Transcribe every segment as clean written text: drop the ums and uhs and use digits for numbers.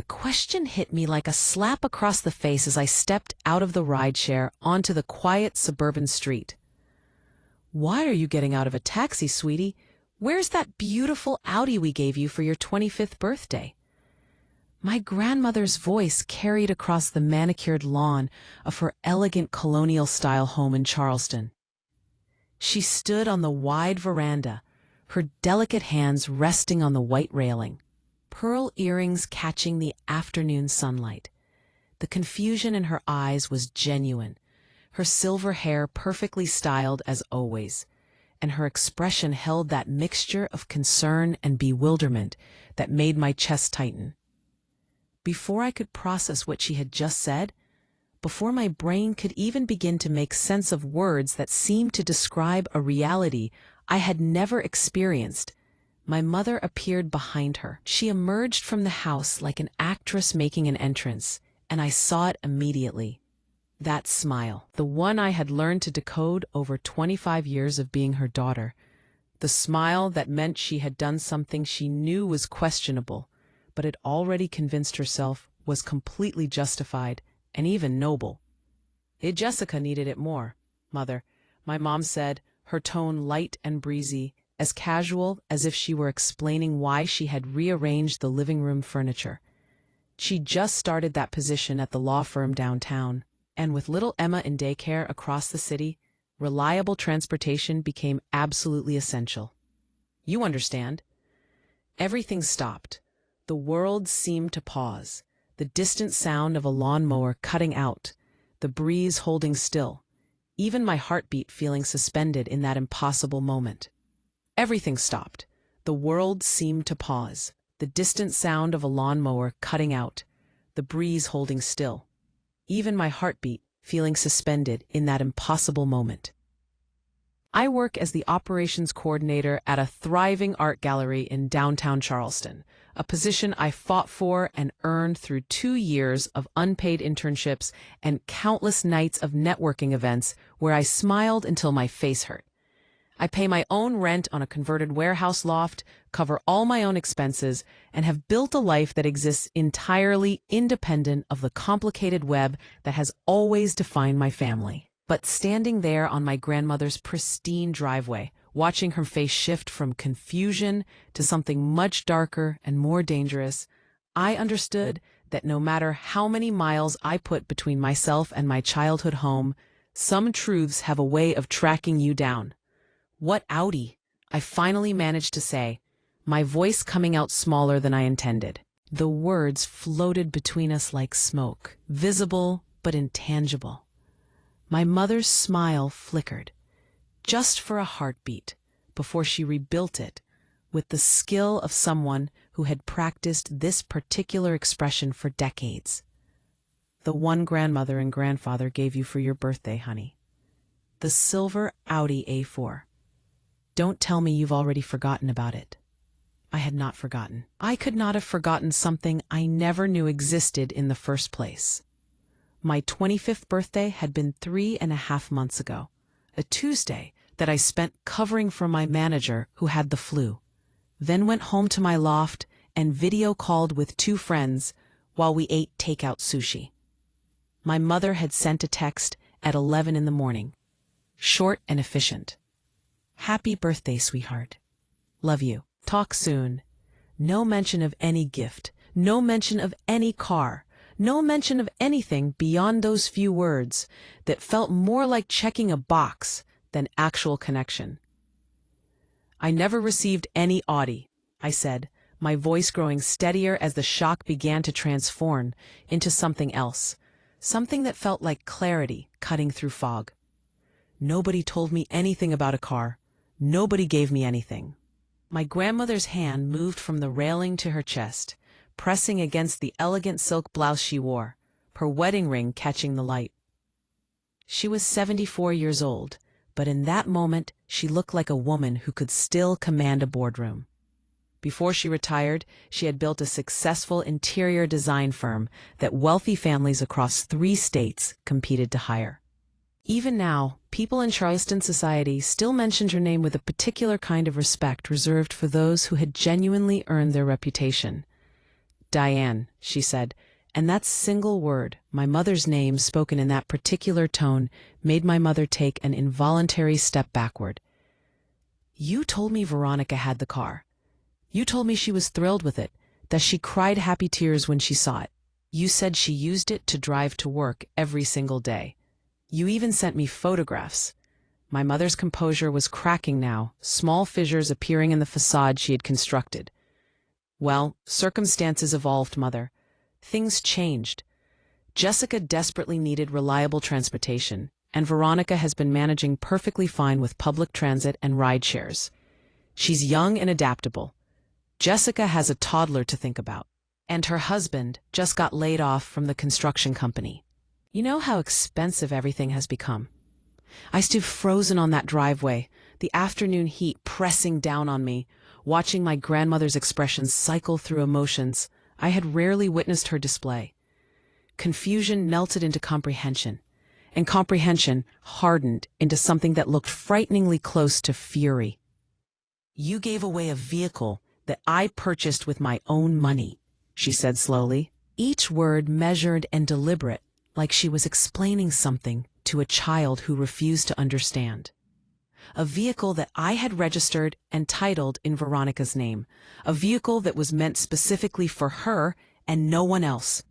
The question hit me like a slap across the face as I stepped out of the rideshare onto the quiet suburban street. "Why are you getting out of a taxi, sweetie? Where's that beautiful Audi we gave you for your 25th birthday?" My grandmother's voice carried across the manicured lawn of her elegant colonial-style home in Charleston. She stood on the wide veranda, her delicate hands resting on the white railing, pearl earrings catching the afternoon sunlight. The confusion in her eyes was genuine, her silver hair perfectly styled as always, and her expression held that mixture of concern and bewilderment that made my chest tighten. Before I could process what she had just said, before my brain could even begin to make sense of words that seemed to describe a reality I had never experienced, my mother appeared behind her. She emerged from the house like an actress making an entrance, and I saw it immediately. That smile, the one I had learned to decode over 25 years of being her daughter, the smile that meant she had done something she knew was questionable, but had already convinced herself was completely justified and even noble. "Jessica needed it more, Mother," my mom said, her tone light and breezy, as casual as if she were explaining why she had rearranged the living room furniture. She just started that position at the law firm downtown, and with little Emma in daycare across the city, reliable transportation became absolutely essential. "You understand." Everything stopped. The world seemed to pause, the distant sound of a lawnmower cutting out, the breeze holding still, even my heartbeat feeling suspended in that impossible moment. Everything stopped. The world seemed to pause, the distant sound of a lawnmower cutting out, the breeze holding still, even my heartbeat feeling suspended in that impossible moment. I work as the operations coordinator at a thriving art gallery in downtown Charleston, a position I fought for and earned through 2 years of unpaid internships and countless nights of networking events where I smiled until my face hurt. I pay my own rent on a converted warehouse loft, cover all my own expenses, and have built a life that exists entirely independent of the complicated web that has always defined my family. But standing there on my grandmother's pristine driveway, watching her face shift from confusion to something much darker and more dangerous, I understood that no matter how many miles I put between myself and my childhood home, some truths have a way of tracking you down. "What Audi?" I finally managed to say, my voice coming out smaller than I intended. The words floated between us like smoke, visible but intangible. My mother's smile flickered, just for a heartbeat, before she rebuilt it with the skill of someone who had practiced this particular expression for decades. "The one grandmother and grandfather gave you for your birthday, honey. The silver Audi A4. Don't tell me you've already forgotten about it." I had not forgotten. I could not have forgotten something I never knew existed in the first place. My 25th birthday had been 3.5 months ago, a Tuesday that I spent covering for my manager who had the flu, then went home to my loft and video called with 2 friends while we ate takeout sushi. My mother had sent a text at 11 in the morning, short and efficient. "Happy birthday, sweetheart. Love you. Talk soon." No mention of any gift, no mention of any car, no mention of anything beyond those few words that felt more like checking a box than actual connection. "I never received any Audi," I said, my voice growing steadier as the shock began to transform into something else, something that felt like clarity cutting through fog. "Nobody told me anything about a car. Nobody gave me anything." My grandmother's hand moved from the railing to her chest, pressing against the elegant silk blouse she wore, her wedding ring catching the light. She was 74 years old, but in that moment she looked like a woman who could still command a boardroom. Before she retired, she had built a successful interior design firm that wealthy families across 3 states competed to hire. Even now, people in Charleston society still mentioned her name with a particular kind of respect reserved for those who had genuinely earned their reputation. Diane, she said, and that single word, my mother's name spoken in that particular tone, made my mother take an involuntary step backward. You told me Veronica had the car. You told me she was thrilled with it, that she cried happy tears when she saw it. You said she used it to drive to work every single day. You even sent me photographs. My mother's composure was cracking now, small fissures appearing in the facade she had constructed. Well, circumstances evolved, Mother. Things changed. Jessica desperately needed reliable transportation, and Veronica has been managing perfectly fine with public transit and ride shares. She's young and adaptable. Jessica has a toddler to think about, and her husband just got laid off from the construction company. You know how expensive everything has become. I stood frozen on that driveway, the afternoon heat pressing down on me, watching my grandmother's expressions cycle through emotions I had rarely witnessed her display. Confusion melted into comprehension, and comprehension hardened into something that looked frighteningly close to fury. You gave away a vehicle that I purchased with my own money, she said slowly, each word measured and deliberate, like she was explaining something to a child who refused to understand. A vehicle that I had registered and titled in Veronica's name, a vehicle that was meant specifically for her and no one else.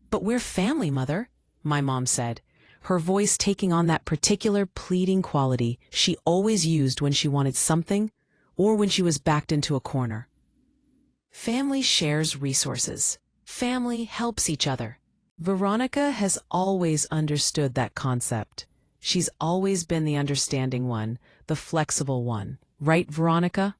But we're family, Mother, my mom said, her voice taking on that particular pleading quality she always used when she wanted something or when she was backed into a corner. Family shares resources. Family helps each other. Veronica has always understood that concept. She's always been the understanding one, the flexible one. Right, Veronica?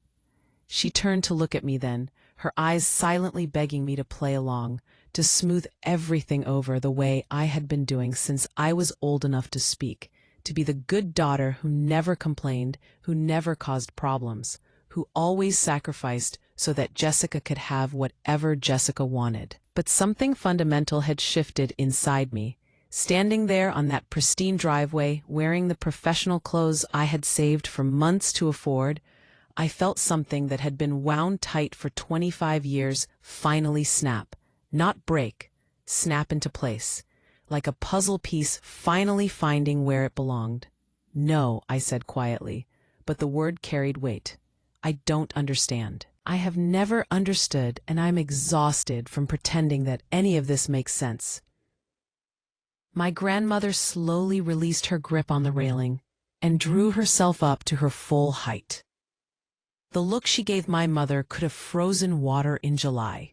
She turned to look at me then, her eyes silently begging me to play along, to smooth everything over the way I had been doing since I was old enough to speak, to be the good daughter who never complained, who never caused problems, who always sacrificed so that Jessica could have whatever Jessica wanted. But something fundamental had shifted inside me. Standing there on that pristine driveway, wearing the professional clothes I had saved for months to afford, I felt something that had been wound tight for 25 years finally snap. Not break, snap into place, like a puzzle piece finally finding where it belonged. No, I said quietly, but the word carried weight. I don't understand. I have never understood, and I'm exhausted from pretending that any of this makes sense. My grandmother slowly released her grip on the railing and drew herself up to her full height. The look she gave my mother could have frozen water in July.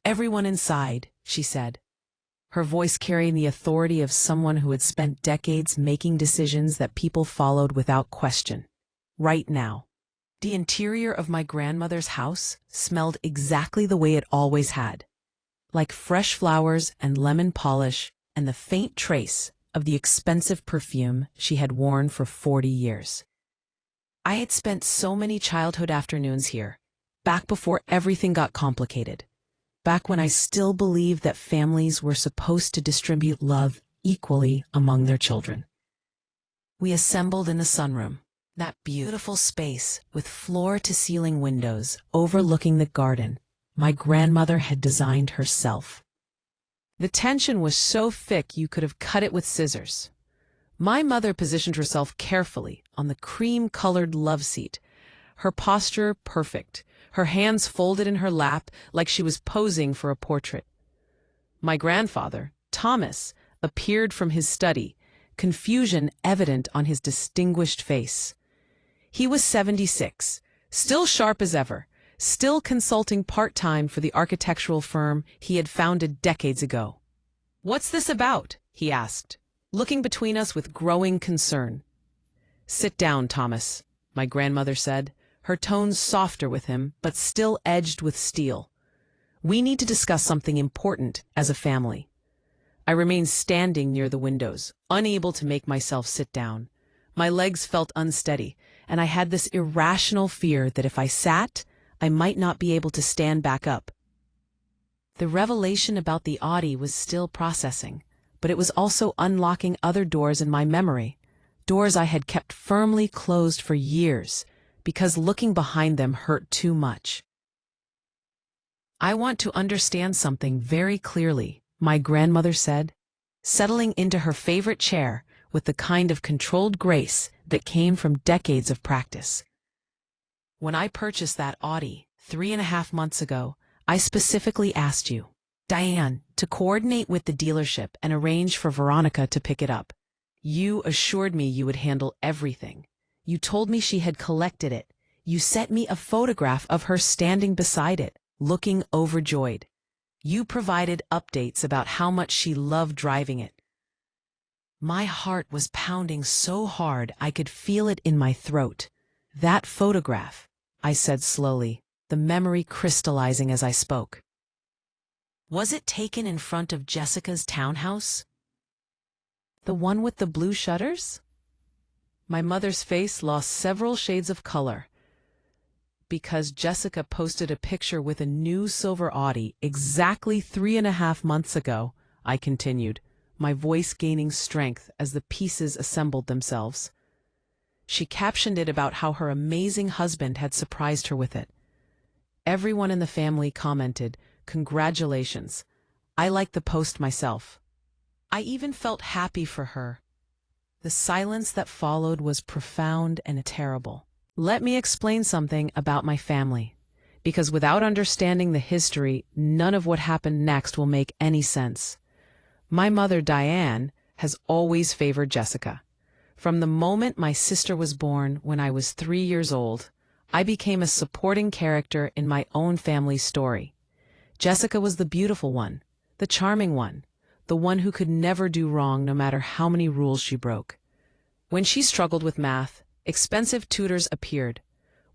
Everyone inside, she said, her voice carrying the authority of someone who had spent decades making decisions that people followed without question. Right now. The interior of my grandmother's house smelled exactly the way it always had, like fresh flowers and lemon polish and the faint trace of the expensive perfume she had worn for 40 years. I had spent so many childhood afternoons here, back before everything got complicated, back when I still believed that families were supposed to distribute love equally among their children. We assembled in the sunroom, that beautiful space with floor-to-ceiling windows overlooking the garden my grandmother had designed herself. The tension was so thick you could have cut it with scissors. My mother positioned herself carefully on the cream-colored love seat, her posture perfect, her hands folded in her lap like she was posing for a portrait. My grandfather, Thomas, appeared from his study, confusion evident on his distinguished face. He was 76, still sharp as ever, still consulting part-time for the architectural firm he had founded decades ago. "What's this about?" he asked, looking between us with growing concern. "Sit down, Thomas," my grandmother said, her tones softer with him, but still edged with steel. "We need to discuss something important as a family." I remained standing near the windows, unable to make myself sit down. My legs felt unsteady, and I had this irrational fear that if I sat, I might not be able to stand back up. The revelation about the Audi was still processing, but it was also unlocking other doors in my memory, doors I had kept firmly closed for years, because looking behind them hurt too much. I want to understand something very clearly, my grandmother said, settling into her favorite chair with the kind of controlled grace that came from decades of practice. When I purchased that Audi 3.5 months ago, I specifically asked you, Diane, to coordinate with the dealership and arrange for Veronica to pick it up. You assured me you would handle everything. You told me she had collected it. You sent me a photograph of her standing beside it, looking overjoyed. You provided updates about how much she loved driving it. My heart was pounding so hard I could feel it in my throat. That photograph, I said slowly, the memory crystallizing as I spoke. Was it taken in front of Jessica's townhouse? The one with the blue shutters? My mother's face lost several shades of color. Because Jessica posted a picture with a new silver Audi exactly 3.5 months ago, I continued, my voice gaining strength as the pieces assembled themselves. She captioned it about how her amazing husband had surprised her with it. Everyone in the family commented, "Congratulations." I liked the post myself. I even felt happy for her. The silence that followed was profound and terrible. Let me explain something about my family, because without understanding the history, none of what happened next will make any sense. My mother, Diane, has always favored Jessica. From the moment my sister was born, when I was 3 years old, I became a supporting character in my own family's story. Jessica was the beautiful one, the charming one, the one who could never do wrong no matter how many rules she broke. When she struggled with math, expensive tutors appeared.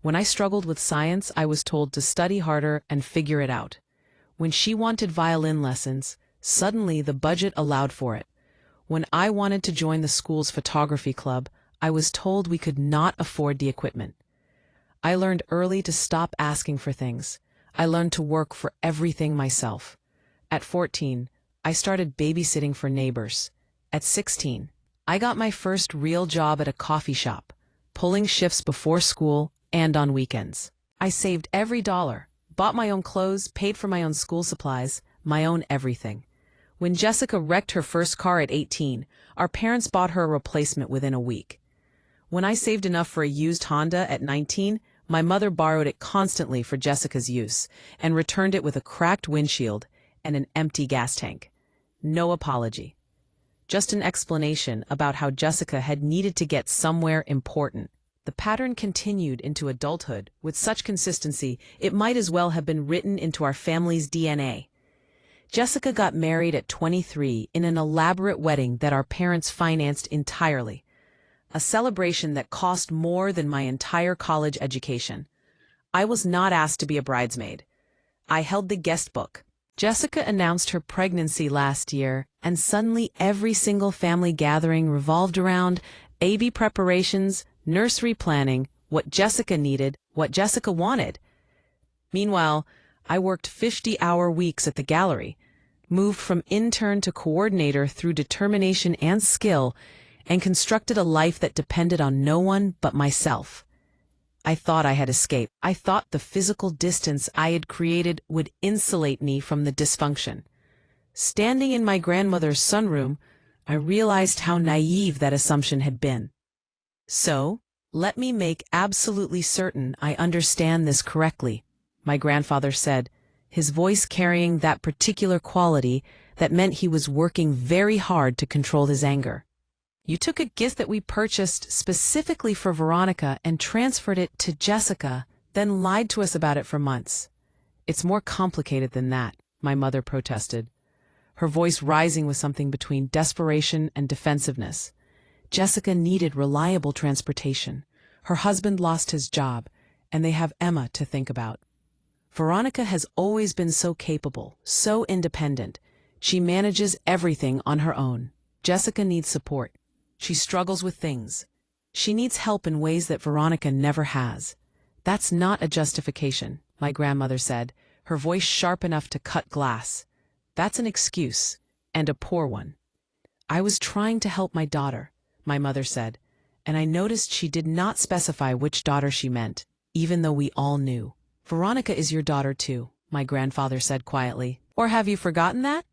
When I struggled with science, I was told to study harder and figure it out. When she wanted violin lessons, suddenly the budget allowed for it. When I wanted to join the school's photography club, I was told we could not afford the equipment. I learned early to stop asking for things. I learned to work for everything myself. At 14, I started babysitting for neighbors. At 16, I got my first real job at a coffee shop, pulling shifts before school and on weekends. I saved every dollar, bought my own clothes, paid for my own school supplies, my own everything. When Jessica wrecked her first car at 18, our parents bought her a replacement within a week. When I saved enough for a used Honda at 19, my mother borrowed it constantly for Jessica's use and returned it with a cracked windshield and an empty gas tank. No apology. Just an explanation about how Jessica had needed to get somewhere important. The pattern continued into adulthood with such consistency it might as well have been written into our family's DNA. Jessica got married at 23 in an elaborate wedding that our parents financed entirely. A celebration that cost more than my entire college education. I was not asked to be a bridesmaid. I held the guest book. Jessica announced her pregnancy last year, and suddenly every single family gathering revolved around baby preparations, nursery planning, what Jessica needed, what Jessica wanted. Meanwhile, I worked 50-hour weeks at the gallery, moved from intern to coordinator through determination and skill, and constructed a life that depended on no one but myself. I thought I had escaped. I thought the physical distance I had created would insulate me from the dysfunction. Standing in my grandmother's sunroom, I realized how naive that assumption had been. So, let me make absolutely certain I understand this correctly, my grandfather said, his voice carrying that particular quality that meant he was working very hard to control his anger. You took a gift that we purchased specifically for Veronica and transferred it to Jessica, then lied to us about it for months. It's more complicated than that, my mother protested, her voice rising with something between desperation and defensiveness. Jessica needed reliable transportation. Her husband lost his job, and they have Emma to think about. Veronica has always been so capable, so independent. She manages everything on her own. Jessica needs support. She struggles with things. She needs help in ways that Veronica never has. That's not a justification, my grandmother said, her voice sharp enough to cut glass. That's an excuse, and a poor one. I was trying to help my daughter, my mother said, and I noticed she did not specify which daughter she meant, even though we all knew. Veronica is your daughter too, my grandfather said quietly. Or have you forgotten that?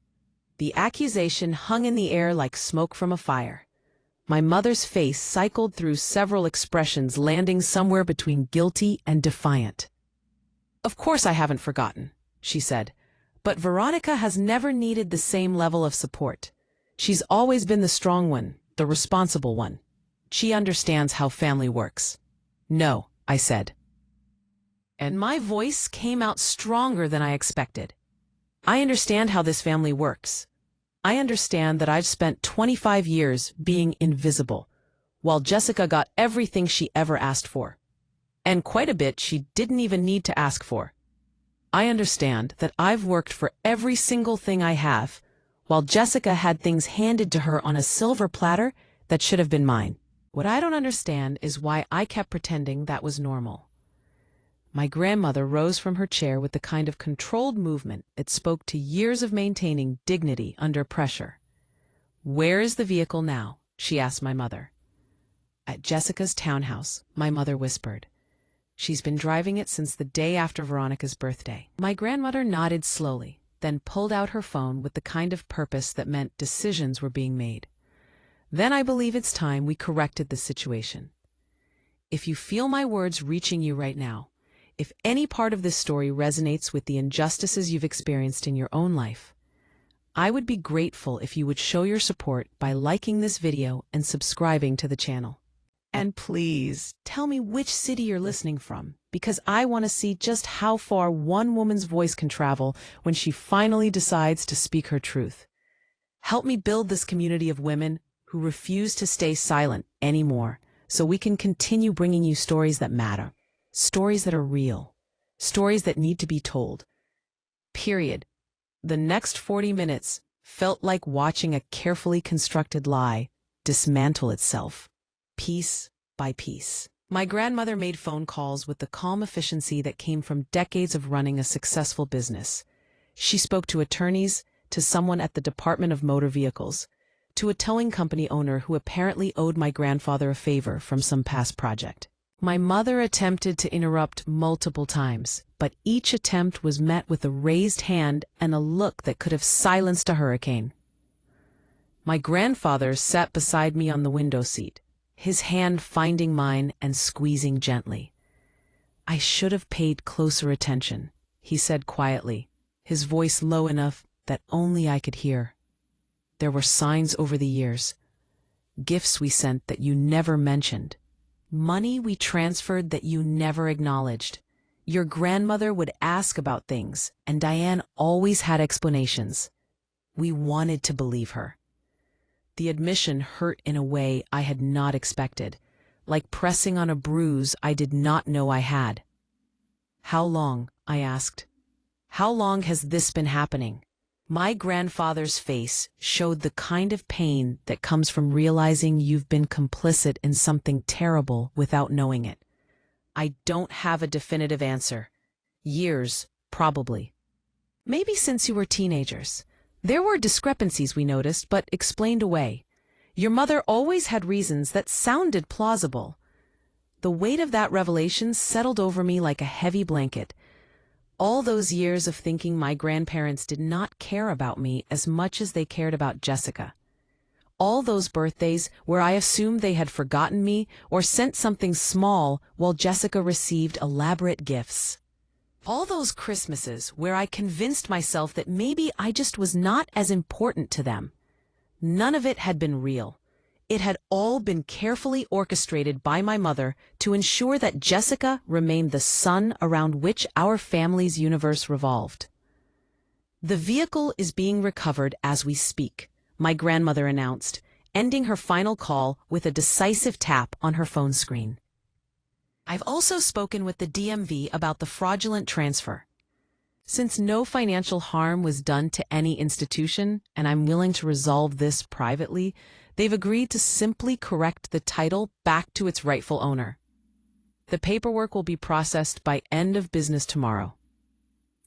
The accusation hung in the air like smoke from a fire. My mother's face cycled through several expressions, landing somewhere between guilty and defiant. Of course I haven't forgotten, she said, but Veronica has never needed the same level of support. She's always been the strong one, the responsible one. She understands how family works. No, I said. And my voice came out stronger than I expected. I understand how this family works. I understand that I've spent 25 years being invisible, while Jessica got everything she ever asked for. And quite a bit she didn't even need to ask for. I understand that I've worked for every single thing I have, while Jessica had things handed to her on a silver platter that should have been mine. What I don't understand is why I kept pretending that was normal. My grandmother rose from her chair with the kind of controlled movement that spoke to years of maintaining dignity under pressure. "Where is the vehicle now?" she asked my mother. "At Jessica's townhouse," my mother whispered. "She's been driving it since the day after Veronica's birthday." My grandmother nodded slowly, then pulled out her phone with the kind of purpose that meant decisions were being made. "Then I believe it's time we corrected the situation. If you feel my words reaching you right now, if any part of this story resonates with the injustices you've experienced in your own life, I would be grateful if you would show your support by liking this video and subscribing to the channel. And please, tell me which city you're listening from, because I want to see just how far one woman's voice can travel when she finally decides to speak her truth. Help me build this community of women who refuse to stay silent anymore, so we can continue bringing you stories that matter. Stories that are real. Stories that need to be told. Period. The next 40 minutes felt like watching a carefully constructed lie dismantle itself, piece by piece. My grandmother made phone calls with the calm efficiency that came from decades of running a successful business. She spoke to attorneys, to someone at the Department of Motor Vehicles, to a towing company owner who apparently owed my grandfather a favor from some past project. My mother attempted to interrupt multiple times, but each attempt was met with a raised hand and a look that could have silenced a hurricane. My grandfather sat beside me on the window seat, his hand finding mine and squeezing gently. "I should have paid closer attention," he said quietly, his voice low enough that only I could hear. "There were signs over the years, gifts we sent that you never mentioned. Money we transferred that you never acknowledged. Your grandmother would ask about things, and Diane always had explanations. We wanted to believe her." The admission hurt in a way I had not expected, like pressing on a bruise I did not know I had. "How long?" I asked. "How long has this been happening?" My grandfather's face showed the kind of pain that comes from realizing you've been complicit in something terrible without knowing it. "I don't have a definitive answer. Years, probably. Maybe since you were teenagers. There were discrepancies we noticed, but explained away. Your mother always had reasons that sounded plausible." The weight of that revelation settled over me like a heavy blanket. All those years of thinking my grandparents did not care about me as much as they cared about Jessica. All those birthdays where I assumed they had forgotten me or sent something small while Jessica received elaborate gifts. All those Christmases where I convinced myself that maybe I just was not as important to them. None of it had been real. It had all been carefully orchestrated by my mother to ensure that Jessica remained the sun around which our family's universe revolved. "The vehicle is being recovered as we speak," my grandmother announced, ending her final call with a decisive tap on her phone screen. "I've also spoken with the DMV about the fraudulent transfer. Since no financial harm was done to any institution, and I'm willing to resolve this privately, they've agreed to simply correct the title back to its rightful owner. The paperwork will be processed by end of business tomorrow."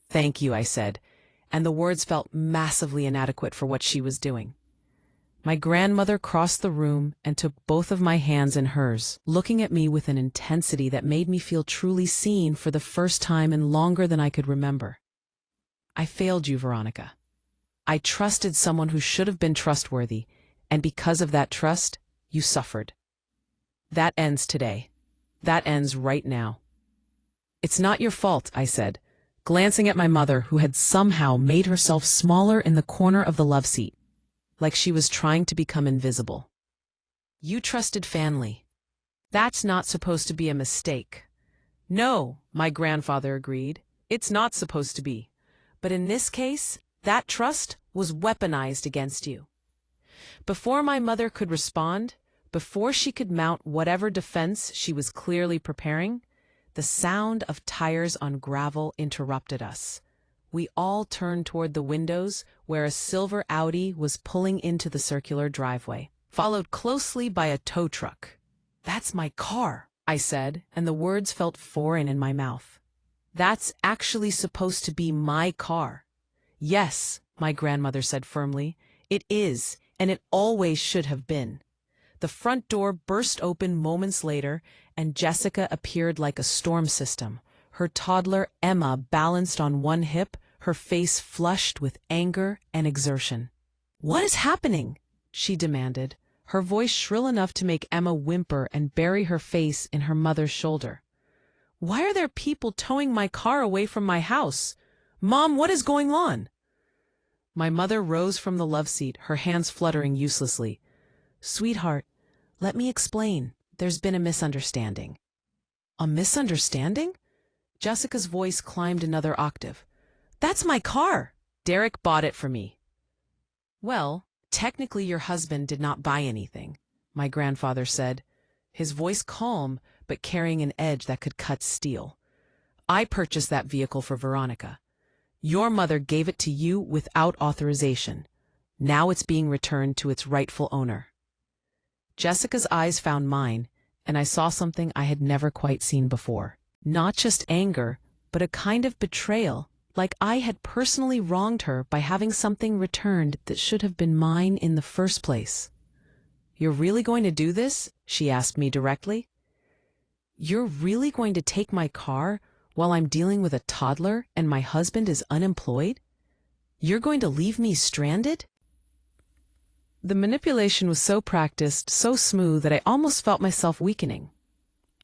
"Thank you," I said, and the words felt massively inadequate for what she was doing. My grandmother crossed the room and took both of my hands in hers, looking at me with an intensity that made me feel truly seen for the first time in longer than I could remember. I failed you, Veronica. I trusted someone who should have been trustworthy, and because of that trust, you suffered. That ends today. That ends right now. It's not your fault, I said, glancing at my mother who had somehow made herself smaller in the corner of the love seat, like she was trying to become invisible. You trusted family. That's not supposed to be a mistake. No, my grandfather agreed. It's not supposed to be. But in this case, that trust was weaponized against you. Before my mother could respond, before she could mount whatever defense she was clearly preparing, the sound of tires on gravel interrupted us. We all turned toward the windows where a silver Audi was pulling into the circular driveway, followed closely by a tow truck. That's my car, I said, and the words felt foreign in my mouth. That's actually supposed to be my car. Yes, my grandmother said firmly, it is, and it always should have been. The front door burst open moments later, and Jessica appeared like a storm system. Her toddler Emma balanced on one hip, her face flushed with anger and exertion. "What is happening?" she demanded, her voice shrill enough to make Emma whimper and bury her face in her mother's shoulder. "Why are there people towing my car away from my house? Mom, what is going on?" My mother rose from the love seat, her hands fluttering uselessly. "Sweetheart, let me explain. There's been a misunderstanding." "A misunderstanding?" Jessica's voice climbed another octave. "That's my car. Derek bought it for me." "Well, technically your husband did not buy anything," my grandfather said, his voice calm but carrying an edge that could cut steel. "I purchased that vehicle for Veronica. Your mother gave it to you without authorization. Now it's being returned to its rightful owner." Jessica's eyes found mine, and I saw something I had never quite seen before. Not just anger, but a kind of betrayal, like I had personally wronged her by having something returned that should have been mine in the first place. "You're really going to do this?" she asked me directly. "You're really going to take my car while I'm dealing with a toddler and my husband is unemployed? You're going to leave me stranded?" The manipulation was so practiced, so smooth, that I almost felt myself weakening.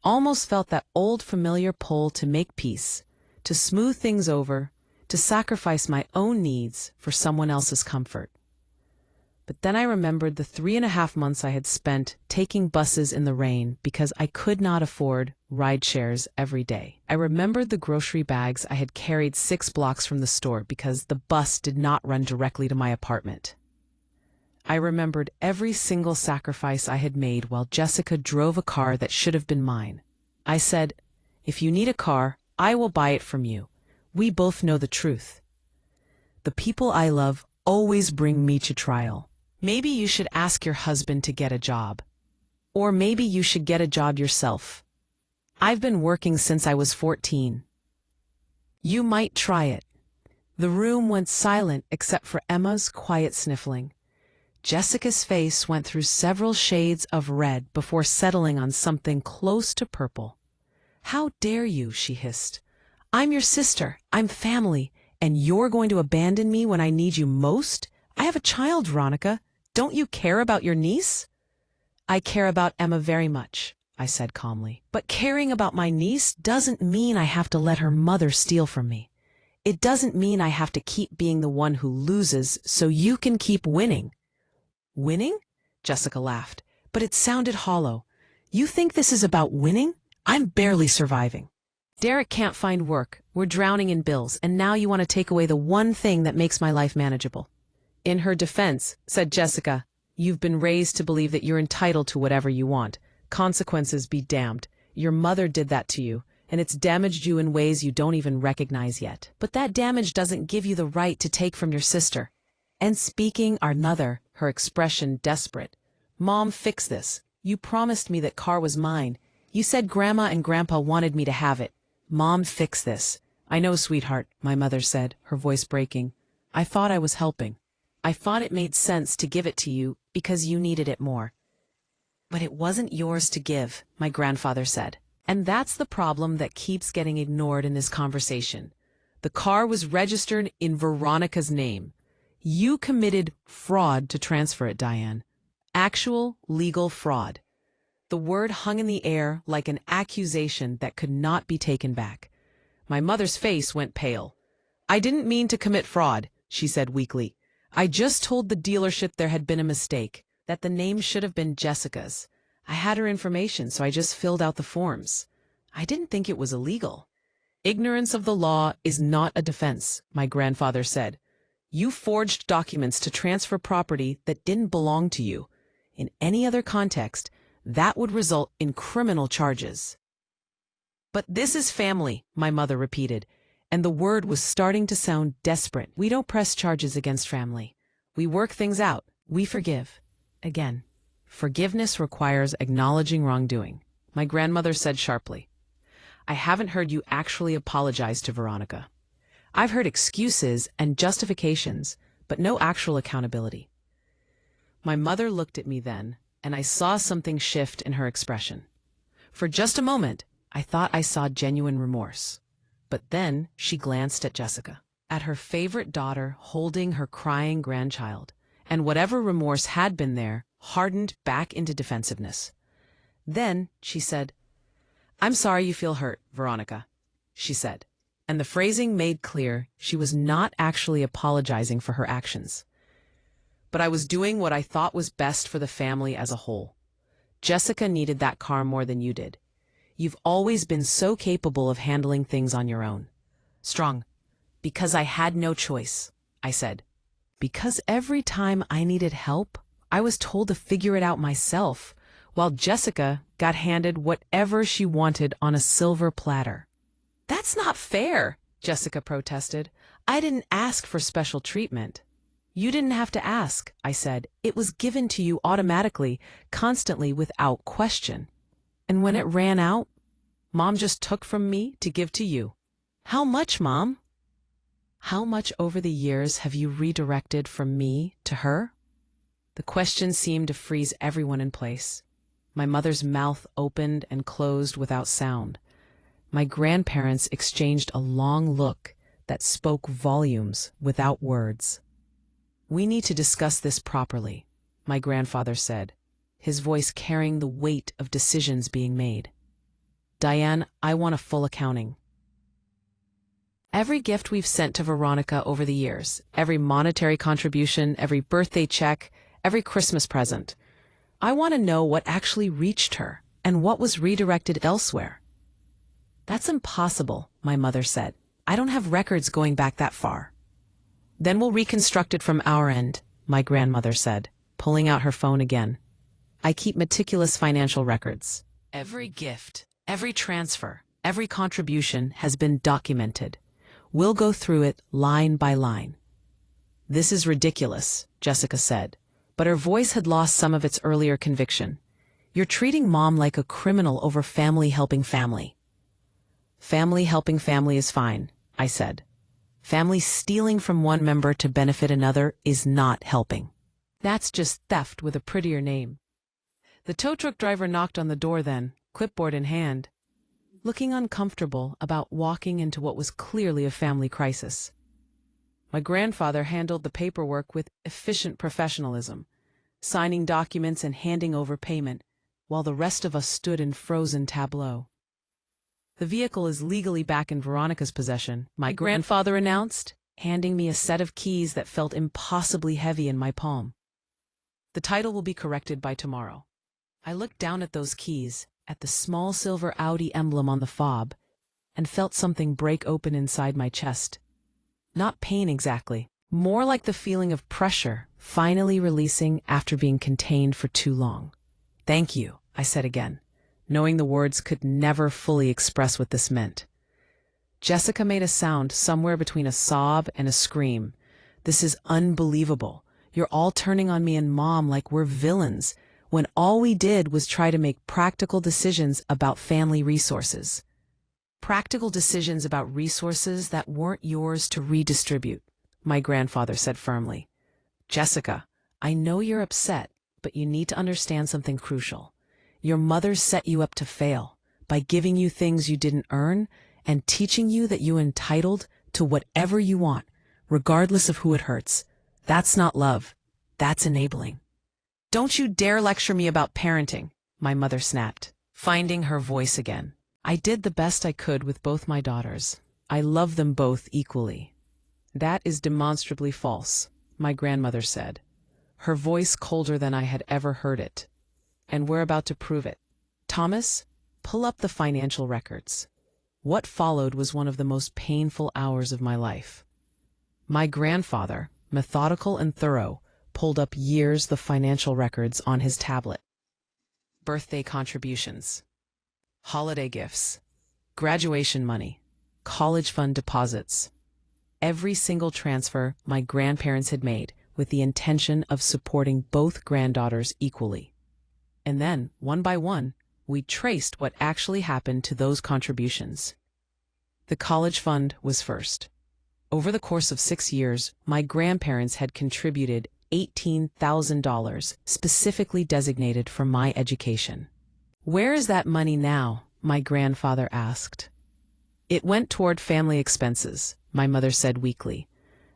Almost felt that old familiar pull to make peace, to smooth things over, to sacrifice my own needs for someone else's comfort. But then I remembered the 3.5 months I had spent taking buses in the rain because I could not afford ride shares every day. I remembered the grocery bags I had carried 6 blocks from the store because the bus did not run directly to my apartment. I remembered every single sacrifice I had made while Jessica drove a car that should have been mine. I said, "If you need a car, I will buy it from you. We both know the truth. The people I love always bring me to trial. Maybe you should ask your husband to get a job. Or maybe you should get a job yourself. I've been working since I was 14. You might try it." The room went silent except for Emma's quiet sniffling. Jessica's face went through several shades of red before settling on something close to purple. "How dare you?" she hissed. "I'm your sister, I'm family, and you're going to abandon me when I need you most? I have a child, Veronica. Don't you care about your niece?" "I care about Emma very much," I said calmly. "But caring about my niece doesn't mean I have to let her mother steal from me. It doesn't mean I have to keep being the one who loses so you can keep winning." "Winning?" Jessica laughed, but it sounded hollow. "You think this is about winning? I'm barely surviving. Derek can't find work, we're drowning in bills, and now you want to take away the one thing that makes my life manageable." In her defense, said Jessica, "You've been raised to believe that you're entitled to whatever you want. Consequences be damned. Your mother did that to you, and it's damaged you in ways you don't even recognize yet. But that damage doesn't give you the right to take from your sister." And speaking our mother, her expression desperate. "Mom, fix this. You promised me that car was mine. You said Grandma and Grandpa wanted me to have it. Mom, fix this." "I know, sweetheart," my mother said, her voice breaking. "I thought I was helping. I thought it made sense to give it to you because you needed it more. But it wasn't yours to give," my grandfather said. And that's the problem that keeps getting ignored in this conversation. The car was registered in Veronica's name. You committed fraud to transfer it, Diane. Actual legal fraud. The word hung in the air like an accusation that could not be taken back. My mother's face went pale. I didn't mean to commit fraud, she said weakly. I just told the dealership there had been a mistake, that the name should have been Jessica's. I had her information, so I just filled out the forms. I didn't think it was illegal. Ignorance of the law is not a defense, my grandfather said. You forged documents to transfer property that didn't belong to you. In any other context, that would result in criminal charges. But this is family, my mother repeated, and the word was starting to sound desperate. We don't press charges against family. We work things out. We forgive. Again, forgiveness requires acknowledging wrongdoing, my grandmother said sharply. I haven't heard you actually apologize to Veronica. I've heard excuses and justifications, but no actual accountability. My mother looked at me then, and I saw something shift in her expression. For just a moment, I thought I saw genuine remorse. But then she glanced at Jessica, at her favorite daughter holding her crying grandchild, and whatever remorse had been there hardened back into defensiveness. Then she said, I'm sorry you feel hurt, Veronica, she said, and the phrasing made clear she was not actually apologizing for her actions. But I was doing what I thought was best for the family as a whole. Jessica needed that car more than you did. You've always been so capable of handling things on your own. Strong. Because I had no choice, I said. Because every time I needed help, I was told to figure it out myself, while Jessica got handed whatever she wanted on a silver platter. That's not fair, Jessica protested. I didn't ask for special treatment. You didn't have to ask, I said. It was given to you automatically, constantly, without question. And when it ran out, Mom just took from me to give to you. How much, Mom? How much over the years have you redirected from me to her? The question seemed to freeze everyone in place. My mother's mouth opened and closed without sound. My grandparents exchanged a long look that spoke volumes without words. We need to discuss this properly, my grandfather said, his voice carrying the weight of decisions being made. Diane, I want a full accounting. Every gift we've sent to Veronica over the years, every monetary contribution, every birthday check, every Christmas present. I want to know what actually reached her and what was redirected elsewhere. That's impossible, my mother said. I don't have records going back that far. Then we'll reconstruct it from our end, my grandmother said, pulling out her phone again. I keep meticulous financial records. Every gift, every transfer, every contribution has been documented. We'll go through it line by line. This is ridiculous, Jessica said, but her voice had lost some of its earlier conviction. You're treating Mom like a criminal over family helping family. Family helping family is fine, I said. Family stealing from one member to benefit another is not helping. That's just theft with a prettier name. The tow truck driver knocked on the door then, clipboard in hand, looking uncomfortable about walking into what was clearly a family crisis. My grandfather handled the paperwork with efficient professionalism, signing documents and handing over payment, while the rest of us stood in frozen tableau. The vehicle is legally back in Veronica's possession, my grandfather announced, handing me a set of keys that felt impossibly heavy in my palm. The title will be corrected by tomorrow. I looked down at those keys, at the small silver Audi emblem on the fob, and felt something break open inside my chest. Not pain exactly, more like the feeling of pressure finally releasing after being contained for too long. Thank you, I said again, knowing the words could never fully express what this meant. Jessica made a sound somewhere between a sob and a scream. This is unbelievable. You're all turning on me and Mom like we're villains, when all we did was try to make practical decisions about family resources. Practical decisions about resources that weren't yours to redistribute, my grandfather said firmly. Jessica, I know you're upset, but you need to understand something crucial. Your mother set you up to fail by giving you things you didn't earn and teaching you that you're entitled to whatever you want, regardless of who it hurts. That's not love. That's enabling. Don't you dare lecture me about parenting, my mother snapped, finding her voice again. I did the best I could with both my daughters. I love them both equally. That is demonstrably false, my grandmother said, her voice colder than I had ever heard it. And we're about to prove it. Thomas, pull up the financial records. What followed was one of the most painful hours of my life. My grandfather, methodical and thorough, pulled up years the financial records on his tablet. Birthday contributions, holiday gifts, graduation money, college fund deposits. Every single transfer my grandparents had made with the intention of supporting both granddaughters equally. And then, one by one, we traced what actually happened to those contributions. The college fund was first. Over the course of 6 years, my grandparents had contributed $18,000 specifically designated for my education. Where is that money now? My grandfather asked. It went toward family expenses, my mother said weakly.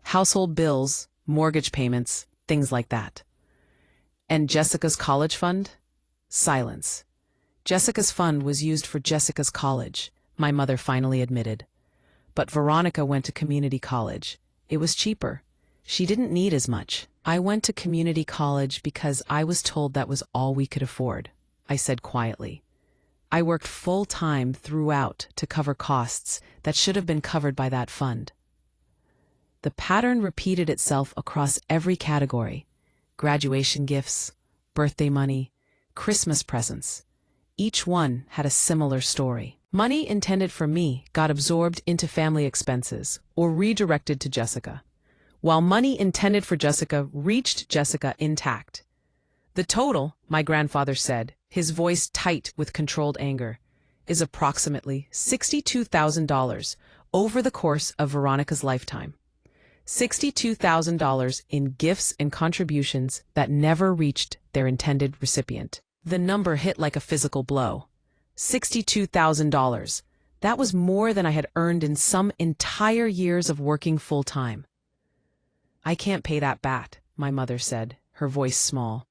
Household bills, mortgage payments, things like that. And Jessica's college fund? Silence. Jessica's fund was used for Jessica's college, my mother finally admitted. But Veronica went to community college. It was cheaper. She didn't need as much. I went to community college because I was told that was all we could afford, I said quietly. I worked full-time throughout to cover costs that should have been covered by that fund. The pattern repeated itself across every category: graduation gifts, birthday money, Christmas presents. Each one had a similar story. Money intended for me got absorbed into family expenses or redirected to Jessica, while money intended for Jessica reached Jessica intact. The total, my grandfather said, his voice tight with controlled anger, is approximately $62,000 over the course of Veronica's lifetime. $62,000 in gifts and contributions that never reached their intended recipient. The number hit like a physical blow. $62,000. That was more than I had earned in some entire years of working full-time. I can't pay that back, my mother said, her voice small.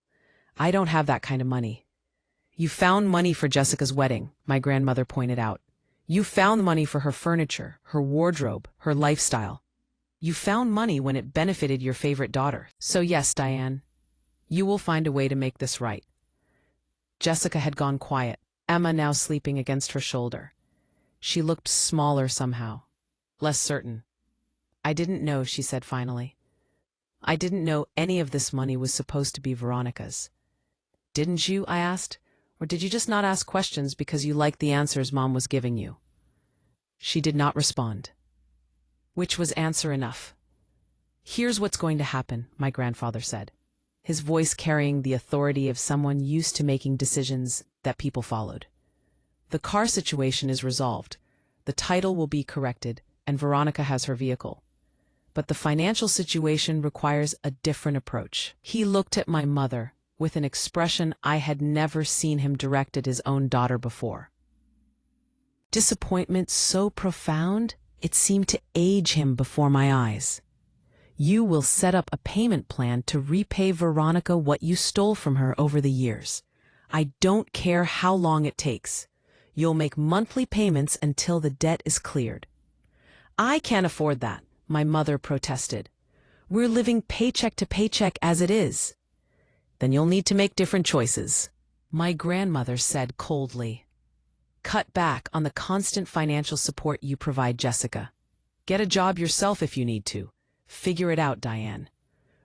I don't have that kind of money. You found money for Jessica's wedding, my grandmother pointed out. You found money for her furniture, her wardrobe, her lifestyle. You found money when it benefited your favorite daughter. So yes, Diane, you will find a way to make this right. Jessica had gone quiet, Emma now sleeping against her shoulder. She looked smaller somehow, less certain. I didn't know, she said finally. I didn't know any of this money was supposed to be Veronica's. Didn't you? I asked. Or did you just not ask questions because you liked the answers Mom was giving you? She did not respond. Which was answer enough. Here's what's going to happen, my grandfather said, his voice carrying the authority of someone used to making decisions that people followed. The car situation is resolved. The title will be corrected, and Veronica has her vehicle. But the financial situation requires a different approach. He looked at my mother with an expression I had never seen him direct at his own daughter before. Disappointment so profound, it seemed to age him before my eyes. You will set up a payment plan to repay Veronica what you stole from her over the years. I don't care how long it takes. You'll make monthly payments until the debt is cleared. I can't afford that, my mother protested. We're living paycheck to paycheck as it is. Then you'll need to make different choices, my grandmother said coldly. Cut back on the constant financial support you provide Jessica. Get a job yourself if you need to. Figure it out, Diane.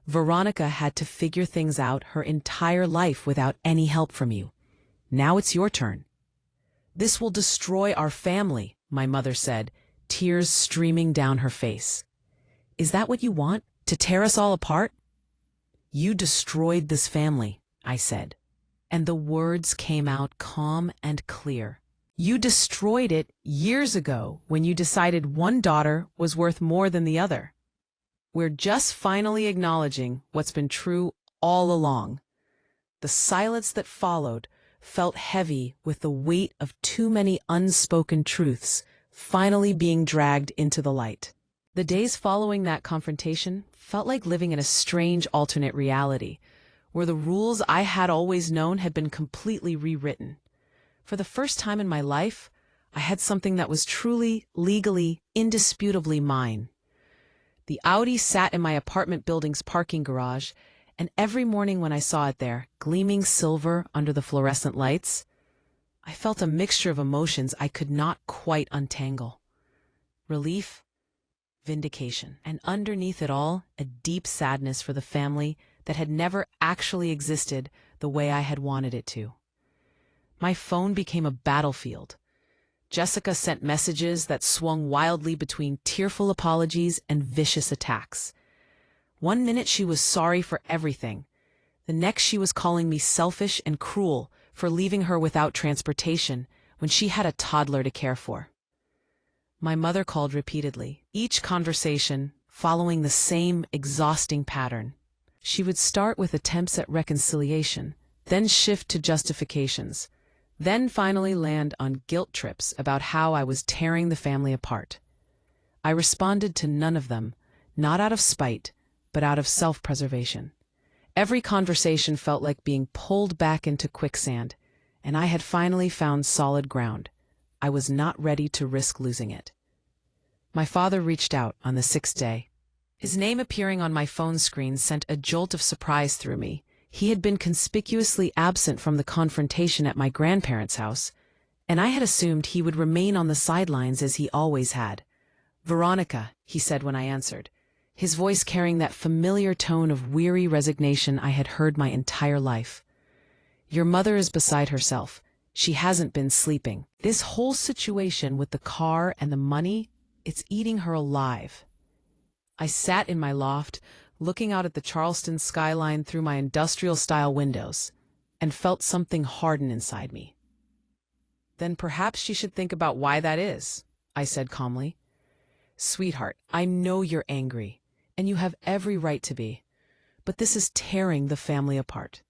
Veronica had to figure things out her entire life without any help from you. Now it's your turn. This will destroy our family, my mother said, tears streaming down her face. Is that what you want? To tear us all apart? You destroyed this family, I said, and the words came out calm and clear. You destroyed it years ago when you decided one daughter was worth more than the other. We're just finally acknowledging what's been true all along. The silence that followed felt heavy with the weight of too many unspoken truths finally being dragged into the light. The days following that confrontation felt like living in a strange alternate reality, where the rules I had always known had been completely rewritten. For the first time in my life, I had something that was truly, legally, indisputably mine. The Audi sat in my apartment building's parking garage, and every morning when I saw it there, gleaming silver under the fluorescent lights, I felt a mixture of emotions I could not quite untangle. Relief, vindication, and underneath it all, a deep sadness for the family that had never actually existed the way I had wanted it to. My phone became a battlefield. Jessica sent messages that swung wildly between tearful apologies and vicious attacks. One minute she was sorry for everything. The next she was calling me selfish and cruel for leaving her without transportation when she had a toddler to care for. My mother called repeatedly, each conversation following the same exhausting pattern. She would start with attempts at reconciliation, then shift to justifications, then finally land on guilt trips about how I was tearing the family apart. I responded to none of them, not out of spite, but out of self-preservation. Every conversation felt like being pulled back into quicksand, and I had finally found solid ground. I was not ready to risk losing it. My father reached out on the 6th day. His name appearing on my phone screen sent a jolt of surprise through me. He had been conspicuously absent from the confrontation at my grandparents' house, and I had assumed he would remain on the sidelines as he always had. "Veronica," he said when I answered, his voice carrying that familiar tone of weary resignation I had heard my entire life. "Your mother is beside herself. She hasn't been sleeping. This whole situation with the car and the money, it's eating her alive." I sat in my loft, looking out at the Charleston skyline through my industrial-style windows, and felt something harden inside me. "Then perhaps she should think about why that is," I said calmly. "Sweetheart, I know you're angry, and you have every right to be, but this is tearing the family apart.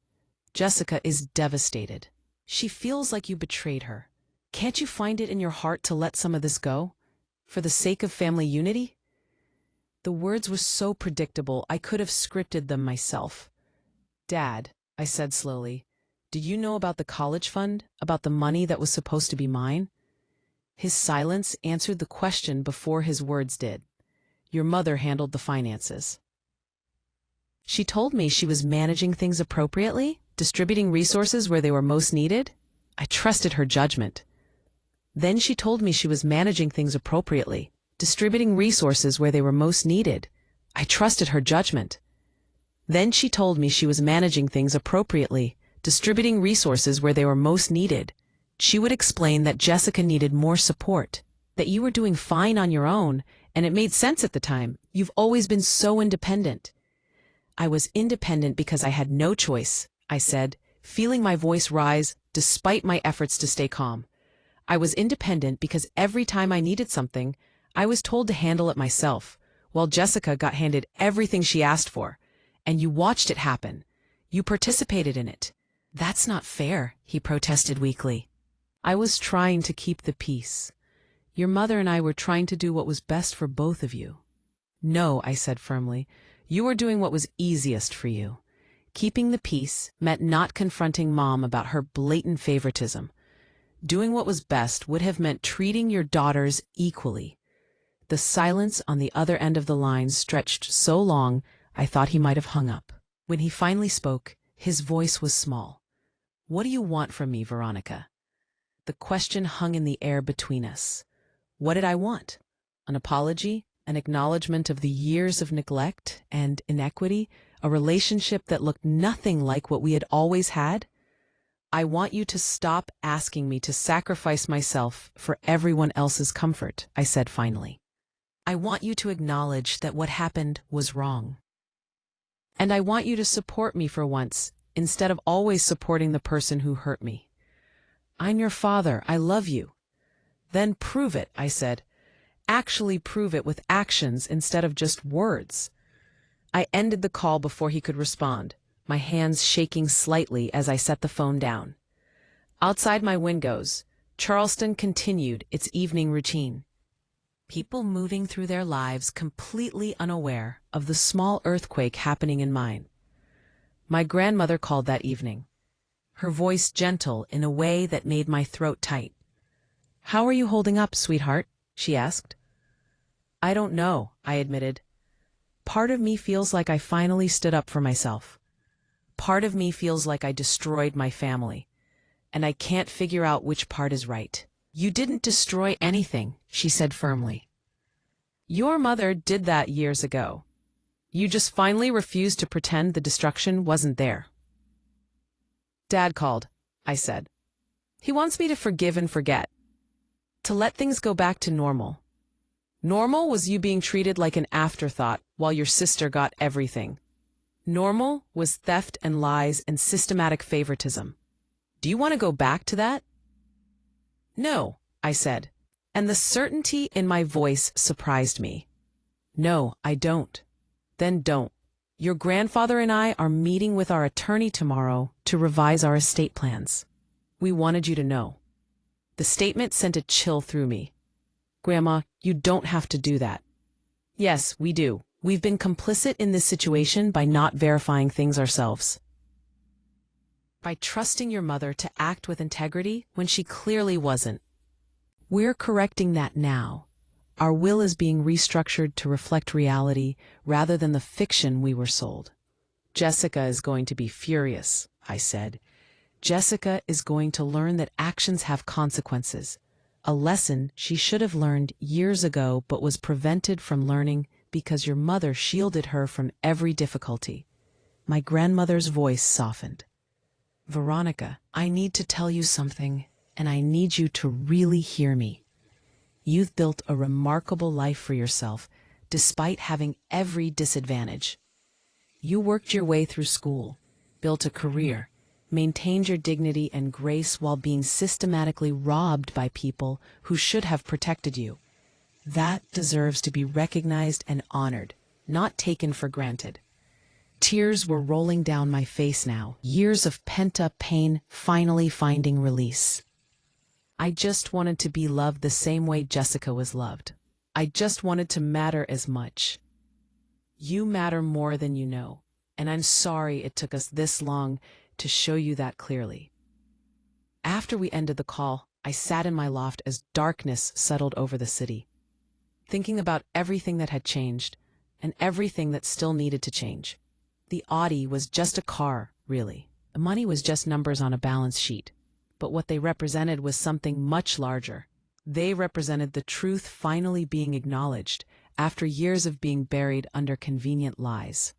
Jessica is devastated. She feels like you betrayed her. Can't you find it in your heart to let some of this go? For the sake of family unity?" The words were so predictable I could have scripted them myself. "Dad," I said slowly, "do you know about the college fund, about the money that was supposed to be mine?" His silence answered the question before his words did. "Your mother handled the finances. She told me she was managing things appropriately, distributing resources where they were most needed. I trusted her judgment. Then she told me she was managing things appropriately, distributing resources where they were most needed. I trusted her judgment. Then she told me she was managing things appropriately, distributing resources where they were most needed. She would explain that Jessica needed more support, that you were doing fine on your own, and it made sense at the time. You've always been so independent." "I was independent because I had no choice," I said, feeling my voice rise despite my efforts to stay calm. "I was independent because every time I needed something, I was told to handle it myself, while Jessica got handed everything she asked for. And you watched it happen. You participated in it." "That's not fair," he protested weakly. "I was trying to keep the peace. Your mother and I were trying to do what was best for both of you." "No," I said firmly. "You were doing what was easiest for you. Keeping the peace meant not confronting Mom about her blatant favoritism. Doing what was best would have meant treating your daughters equally." The silence on the other end of the line stretched so long I thought he might have hung up. When he finally spoke, his voice was small. "What do you want from me, Veronica?" The question hung in the air between us. What did I want? An apology? An acknowledgement of the years of neglect and inequity? A relationship that looked nothing like what we had always had? "I want you to stop asking me to sacrifice myself for everyone else's comfort," I said finally. "I want you to acknowledge that what happened was wrong. And I want you to support me for once, instead of always supporting the person who hurt me. I'm your father. I love you." "Then prove it," I said. "Actually prove it with actions instead of just words." I ended the call before he could respond, my hands shaking slightly as I set the phone down. Outside my windows, Charleston continued its evening routine. People moving through their lives completely unaware of the small earthquake happening in mine. My grandmother called that evening, her voice gentle in a way that made my throat tight. "How are you holding up, sweetheart?" she asked. "I don't know," I admitted. "Part of me feels like I finally stood up for myself. Part of me feels like I destroyed my family, and I can't figure out which part is right." "You didn't destroy anything," she said firmly. "Your mother did that years ago. You just finally refused to pretend the destruction wasn't there." "Dad called," I said. "He wants me to forgive and forget, to let things go back to normal. Normal was you being treated like an afterthought while your sister got everything. Normal was theft and lies and systematic favoritism. Do you want to go back to that?" "No," I said, and the certainty in my voice surprised me. "No, I don't." "Then don't. Your grandfather and I are meeting with our attorney tomorrow to revise our estate plans. We wanted you to know." The statement sent a chill through me. "Grandma, you don't have to do that." "Yes, we do. We've been complicit in this situation by not verifying things ourselves. By trusting your mother to act with integrity when she clearly wasn't. We're correcting that now. Our will is being restructured to reflect reality rather than the fiction we were sold." "Jessica is going to be furious," I said. "Jessica is going to learn that actions have consequences, a lesson she should have learned years ago but was prevented from learning because your mother shielded her from every difficulty." My grandmother's voice softened. "Veronica, I need to tell you something, and I need you to really hear me. You've built a remarkable life for yourself, despite having every disadvantage. You worked your way through school, built a career, maintained your dignity and grace while being systematically robbed by people who should have protected you. That deserves to be recognized and honored, not taken for granted." Tears were rolling down my face now, years of pent-up pain finally finding release. I just wanted to be loved the same way Jessica was loved. I just wanted to matter as much. You matter more than you know, and I'm sorry it took us this long to show you that clearly. After we ended the call, I sat in my loft as darkness settled over the city, thinking about everything that had changed and everything that still needed to change. The Audi was just a car, really. The money was just numbers on a balance sheet. But what they represented was something much larger. They represented the truth finally being acknowledged after years of being buried under convenient lies.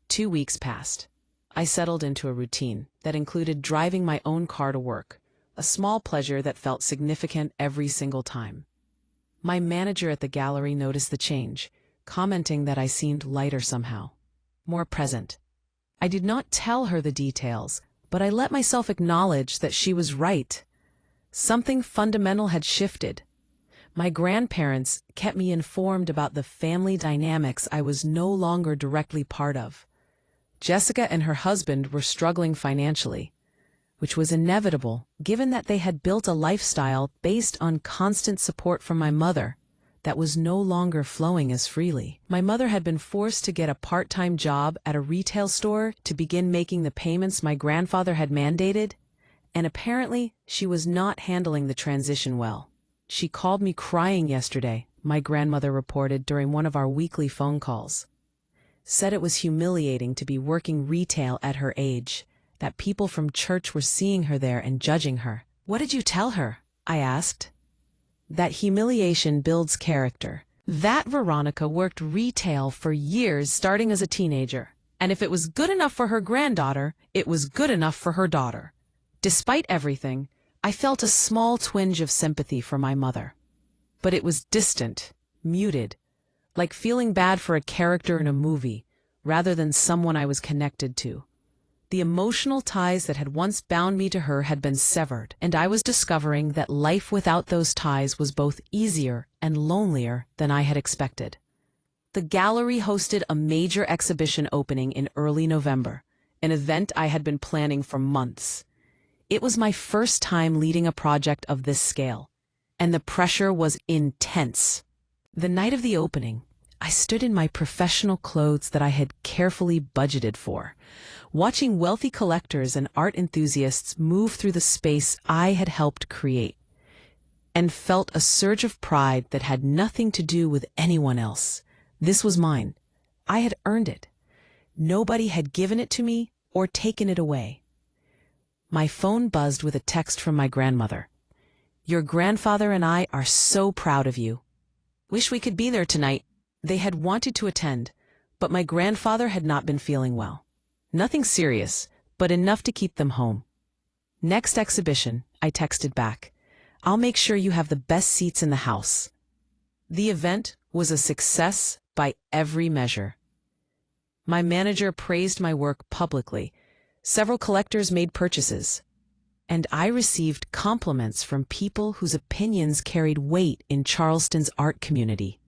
2 weeks passed. I settled into a routine that included driving my own car to work, a small pleasure that felt significant every single time. My manager at the gallery noticed the change, commenting that I seemed lighter somehow, more present. I did not tell her the details, but I let myself acknowledge that she was right. Something fundamental had shifted. My grandparents kept me informed about the family dynamics I was no longer directly part of. Jessica and her husband were struggling financially, which was inevitable given that they had built a lifestyle based on constant support from my mother that was no longer flowing as freely. My mother had been forced to get a part-time job at a retail store to begin making the payments my grandfather had mandated, and apparently she was not handling the transition well. "She called me crying yesterday," my grandmother reported during one of our weekly phone calls. "Said it was humiliating to be working retail at her age, that people from church were seeing her there and judging her." "What did you tell her?" I asked. "That humiliation builds character. That Veronica worked retail for years starting as a teenager, and if it was good enough for her granddaughter, it was good enough for her daughter." Despite everything, I felt a small twinge of sympathy for my mother. But it was distant, muted, like feeling bad for a character in a movie rather than someone I was connected to. The emotional ties that had once bound me to her had been severed, and I was discovering that life without those ties was both easier and lonelier than I had expected. The gallery hosted a major exhibition opening in early November, an event I had been planning for months. It was my first time leading a project of this scale, and the pressure was intense. The night of the opening, I stood in my professional clothes that I had carefully budgeted for, watching wealthy collectors and art enthusiasts move through the space I had helped create, and felt a surge of pride that had nothing to do with anyone else. This was mine. I had earned it. Nobody had given it to me or taken it away. My phone buzzed with a text from my grandmother. "Your grandfather and I are so proud of you. Wish we could be there tonight." They had wanted to attend, but my grandfather had not been feeling well. Nothing serious, but enough to keep them home. "Next exhibition," I texted back. "I'll make sure you have the best seats in the house." The event was a success by every measure. My manager praised my work publicly. Several collectors made purchases, and I received compliments from people whose opinions carried weight in Charleston's art community.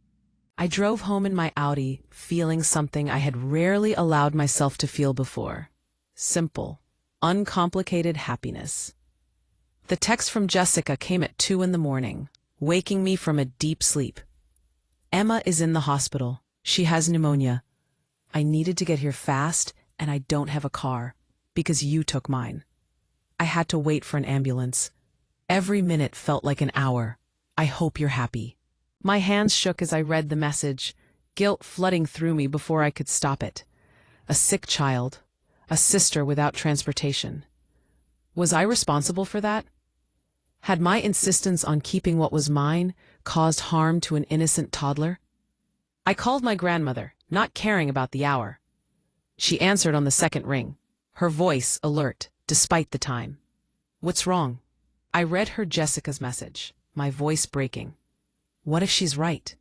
I drove home in my Audi, feeling something I had rarely allowed myself to feel before. Simple, uncomplicated happiness. The text from Jessica came at 2 in the morning, waking me from a deep sleep. "Emma is in the hospital. She has pneumonia. I needed to get here fast, and I don't have a car, because you took mine. I had to wait for an ambulance. Every minute felt like an hour. I hope you're happy." My hands shook as I read the message, guilt flooding through me before I could stop it. A sick child, a sister without transportation. Was I responsible for that? Had my insistence on keeping what was mine caused harm to an innocent toddler? I called my grandmother, not caring about the hour. She answered on the second ring, her voice alert, despite the time. "What's wrong?" I read her Jessica's message, my voice breaking. What if she's right?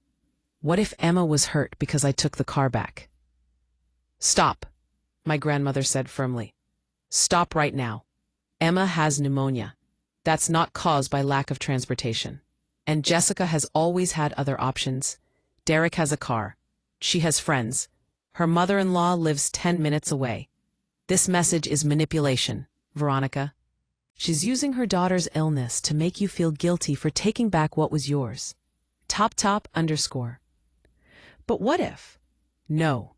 What if Emma was hurt because I took the car back? "Stop," my grandmother said firmly. "Stop right now. Emma has pneumonia. That's not caused by lack of transportation. And Jessica has always had other options. Derek has a car. She has friends. Her mother-in-law lives 10 minutes away. This message is manipulation, Veronica. She's using her daughter's illness to make you feel guilty for taking back what was yours. _. But what if? No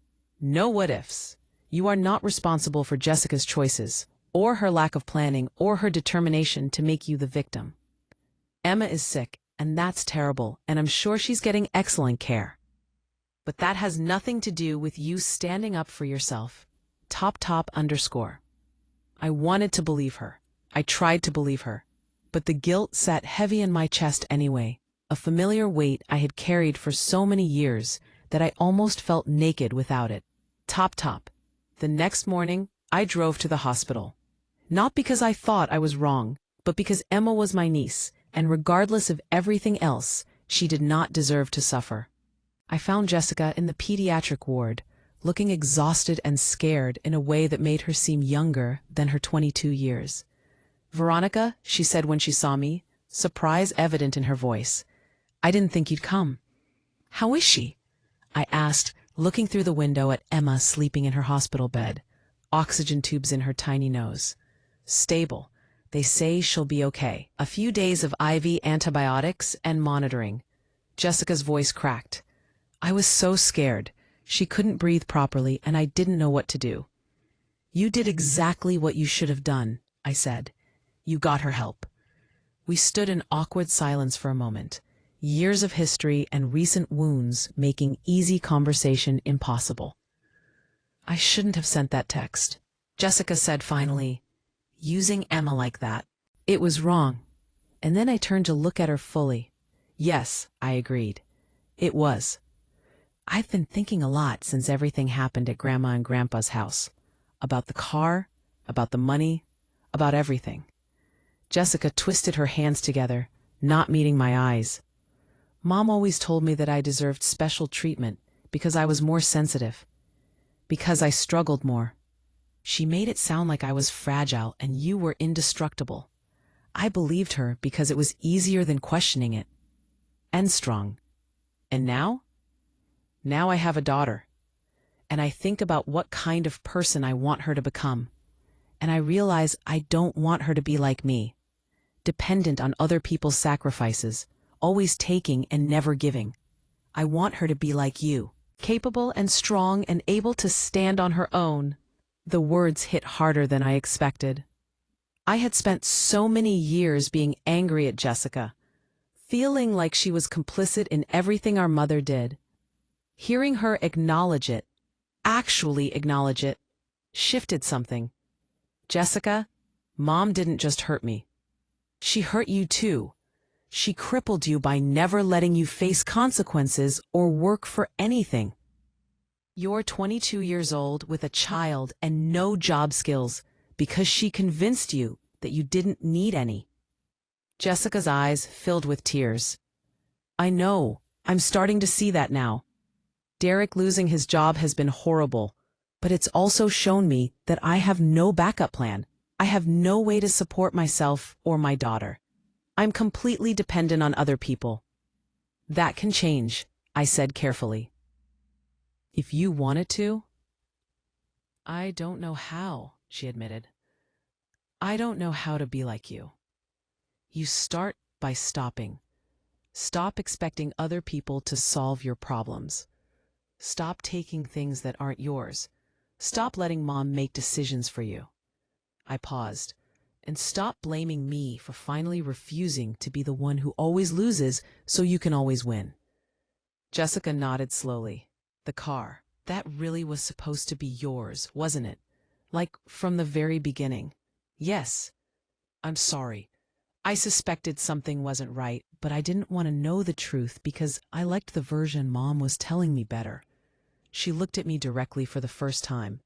what ifs. You are not responsible for Jessica's choices, or her lack of planning, or her determination to make you the victim. Emma is sick, and that's terrible, and I'm sure she's getting excellent care. But that has nothing to do with you standing up for yourself. _. I wanted to believe her. I tried to believe her. But the guilt sat heavy in my chest anyway, a familiar weight I had carried for so many years that I almost felt naked without it. The next morning, I drove to the hospital. Not because I thought I was wrong, but because Emma was my niece, and regardless of everything else, she did not deserve to suffer. I found Jessica in the pediatric ward, looking exhausted and scared in a way that made her seem younger than her 22 years. "Veronica," she said when she saw me, surprise evident in her voice. "I didn't think you'd come." "How is she?" I asked, looking through the window at Emma sleeping in her hospital bed, oxygen tubes in her tiny nose. "Stable. They say she'll be okay. A few days of IV antibiotics and monitoring." Jessica's voice cracked. I was so scared. She couldn't breathe properly, and I didn't know what to do. "You did exactly what you should have done," I said. "You got her help." We stood in awkward silence for a moment, years of history and recent wounds making easy conversation impossible. "I shouldn't have sent that text," Jessica said finally. "Using Emma like that. It was wrong." And then I turned to look at her fully. "Yes," I agreed. "It was. I've been thinking a lot since everything happened at Grandma and Grandpa's house. About the car, about the money, about everything." Jessica twisted her hands together, not meeting my eyes. "Mom always told me that I deserved special treatment because I was more sensitive, because I struggled more. She made it sound like I was fragile and you were indestructible. I believed her because it was easier than questioning it. And strong. And now? Now I have a daughter. And I think about what kind of person I want her to become. And I realize I don't want her to be like me, dependent on other people's sacrifices, always taking and never giving. I want her to be like you, capable and strong and able to stand on her own." The words hit harder than I expected. I had spent so many years being angry at Jessica, feeling like she was complicit in everything our mother did. Hearing her acknowledge it, actually acknowledge it, shifted something. "Jessica, Mom didn't just hurt me. She hurt you too. She crippled you by never letting you face consequences or work for anything. You're 22 years old with a child and no job skills because she convinced you that you didn't need any." Jessica's eyes filled with tears. "I know. I'm starting to see that now. Derek losing his job has been horrible, but it's also shown me that I have no backup plan. I have no way to support myself or my daughter. I'm completely dependent on other people." "That can change," I said carefully. "If you want it to." "I don't know how," she admitted. "I don't know how to be like you. You start by stopping. Stop expecting other people to solve your problems. Stop taking things that aren't yours. Stop letting Mom make decisions for you." I paused. "And stop blaming me for finally refusing to be the one who always loses so you can always win." Jessica nodded slowly. "The car, that really was supposed to be yours, wasn't it? Like from the very beginning." "Yes. I'm sorry. I suspected something wasn't right, but I didn't want to know the truth because I liked the version Mom was telling me better." She looked at me directly for the first time.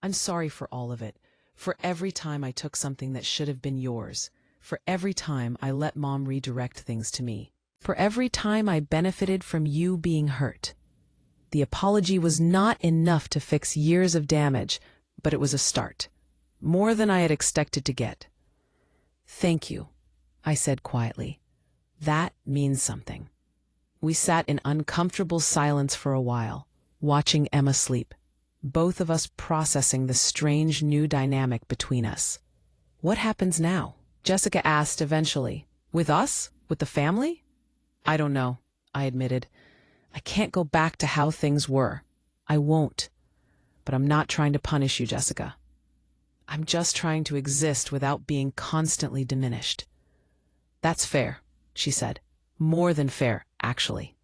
"I'm sorry for all of it. For every time I took something that should have been yours. For every time I let Mom redirect things to me. For every time I benefited from you being hurt." The apology was not enough to fix years of damage, but it was a start. More than I had expected to get. "Thank you," I said quietly. "That means something." We sat in uncomfortable silence for a while, watching Emma sleep, both of us processing the strange new dynamic between us. "What happens now?" Jessica asked eventually. "With us? With the family?" "I don't know," I admitted. "I can't go back to how things were. I won't. But I'm not trying to punish you, Jessica. I'm just trying to exist without being constantly diminished." "That's fair," she said. "More than fair, actually."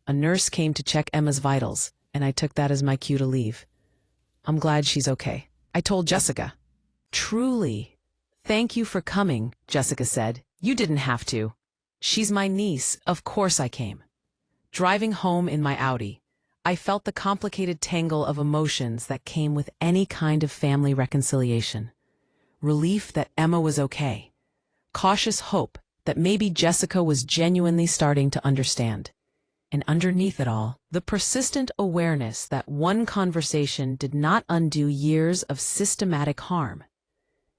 A nurse came to check Emma's vitals, and I took that as my cue to leave. "I'm glad she's okay," I told Jessica. "Truly. Thank you for coming," Jessica said. "You didn't have to. She's my niece, of course I came." Driving home in my Audi, I felt the complicated tangle of emotions that came with any kind of family reconciliation. Relief that Emma was okay. Cautious hope that maybe Jessica was genuinely starting to understand. And underneath it all, the persistent awareness that one conversation did not undo years of systematic harm.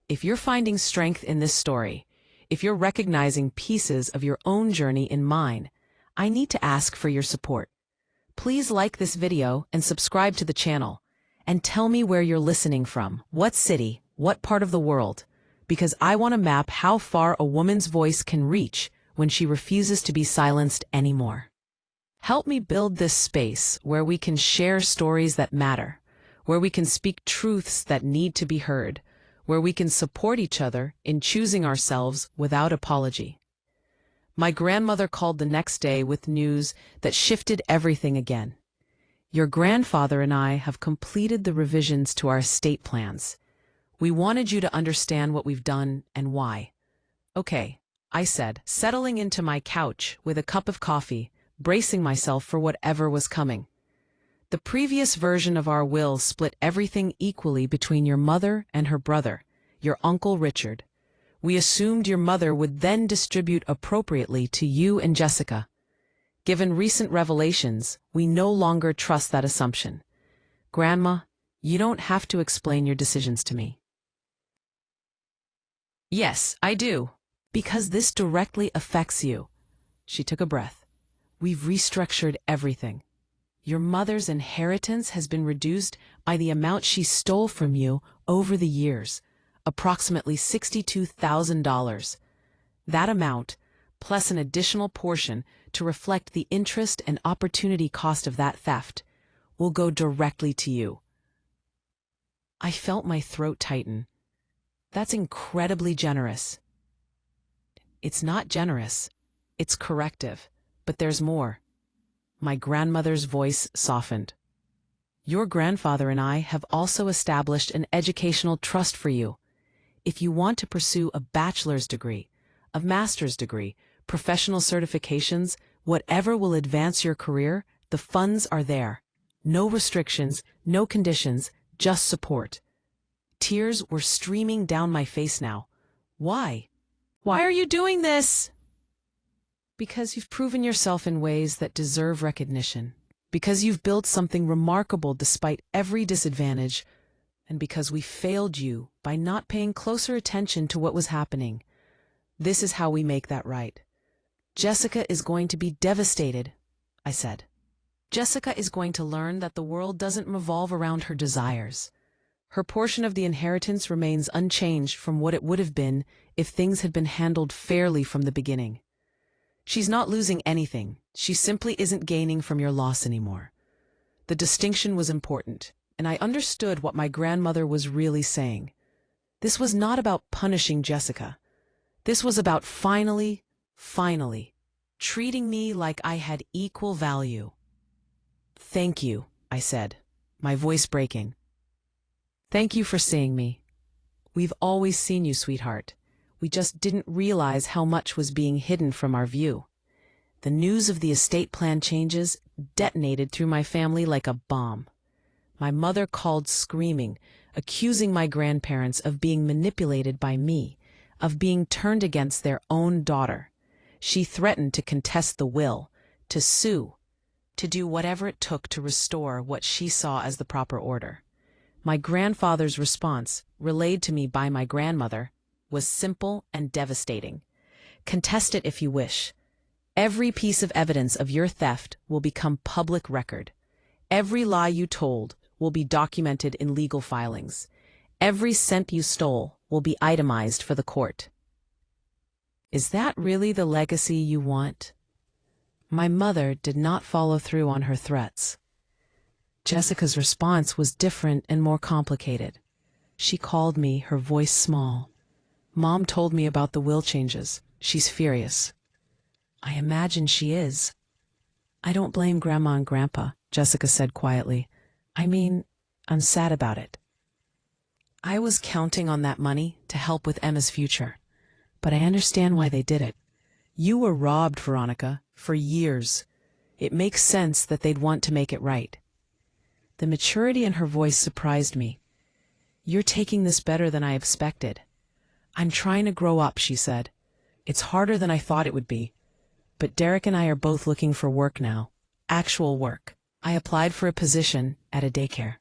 If you're finding strength in this story, if you're recognizing pieces of your own journey in mine, I need to ask for your support. Please like this video and subscribe to the channel. And tell me where you're listening from, what city, what part of the world, because I want to map how far a woman's voice can reach when she refuses to be silenced anymore. Help me build this space where we can share stories that matter, where we can speak truths that need to be heard, where we can support each other in choosing ourselves without apology. My grandmother called the next day with news that shifted everything again. "Your grandfather and I have completed the revisions to our estate plans. We wanted you to understand what we've done and why." "Okay," I said, settling into my couch with a cup of coffee, bracing myself for whatever was coming. "The previous version of our will split everything equally between your mother and her brother, your Uncle Richard. We assumed your mother would then distribute appropriately to you and Jessica. Given recent revelations, we no longer trust that assumption. Grandma, you don't have to explain your decisions to me." "Yes, I do. Because this directly affects you." She took a breath. "We've restructured everything. Your mother's inheritance has been reduced by the amount she stole from you over the years, approximately $62,000. That amount, plus an additional portion to reflect the interest and opportunity cost of that theft, will go directly to you. I felt my throat tighten. That's incredibly generous. It's not generous. It's corrective. But there's more. My grandmother's voice softened. Your grandfather and I have also established an educational trust for you. If you want to pursue a bachelor's degree, a master's degree, professional certifications, whatever will advance your career, the funds are there. No restrictions, no conditions, just support. Tears were streaming down my face now. Why? Why are you doing this? Because you've proven yourself in ways that deserve recognition. Because you've built something remarkable despite every disadvantage. And because we failed you by not paying closer attention to what was happening. This is how we make that right. Jessica is going to be devastated, I said. Jessica is going to learn that the world doesn't revolve around her desires. Her portion of the inheritance remains unchanged from what it would have been if things had been handled fairly from the beginning. She's not losing anything. She simply isn't gaining from your loss anymore. The distinction was important, and I understood what my grandmother was really saying. This was not about punishing Jessica. This was about finally treating me like I had equal value. Thank you, I said, my voice breaking. Thank you for seeing me. We've always seen you, sweetheart. We just didn't realize how much was being hidden from our view. The news of the estate plan changes detonated through my family like a bomb. My mother called screaming, accusing my grandparents of being manipulated by me, of being turned against their own daughter. She threatened to contest the will, to sue, to do whatever it took to restore what she saw as the proper order. My grandfather's response, relayed to me by my grandmother, was simple and devastating. Contest it if you wish. Every piece of evidence of your theft will become public record. Every lie you told will be documented in legal filings. Every cent you stole will be itemized for the court. Is that really the legacy you want? My mother did not follow through on her threats. Jessica's response was different and more complicated. She called me, her voice small. Mom told me about the will changes. She's furious. I imagine she is. I don't blame Grandma and Grandpa, Jessica said quietly. I mean, I'm sad about it. I was counting on that money to help with Emma's future, but I understand why they did it. You were robbed, Veronica, for years. It makes sense that they'd want to make it right. The maturity in her voice surprised me. You're taking this better than I expected. I'm trying to grow up, she said. It's harder than I thought it would be. But Derek and I are both looking for work now. Actual work. I applied for a position at a daycare.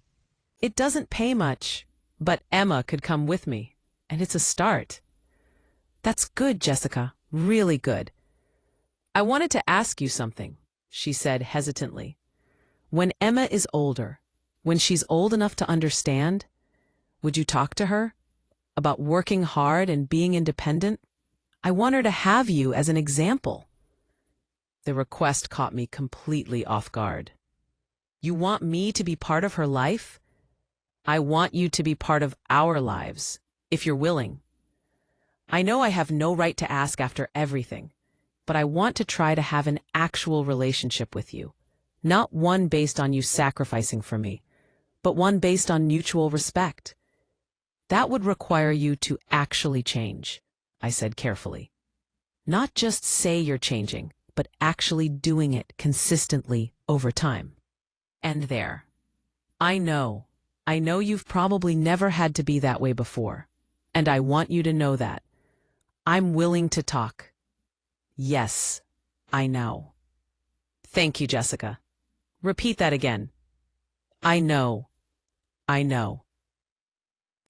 It doesn't pay much, but Emma could come with me, and it's a start. That's good, Jessica. Really good. I wanted to ask you something, she said hesitantly. When Emma is older, when she's old enough to understand, would you talk to her about working hard and being independent? I want her to have you as an example. The request caught me completely off guard. You want me to be part of her life? I want you to be part of our lives, if you're willing. I know I have no right to ask after everything, but I want to try to have an actual relationship with you. Not one based on you sacrificing for me, but one based on mutual respect. That would require you to actually change, I said carefully. Not just say you're changing, but actually doing it consistently over time. And there. I know you've probably never had to be that way before, and I want you to know that. I'm willing to talk. Yes, I know. Thank you, Jessica. Repeat that again. I know. I know.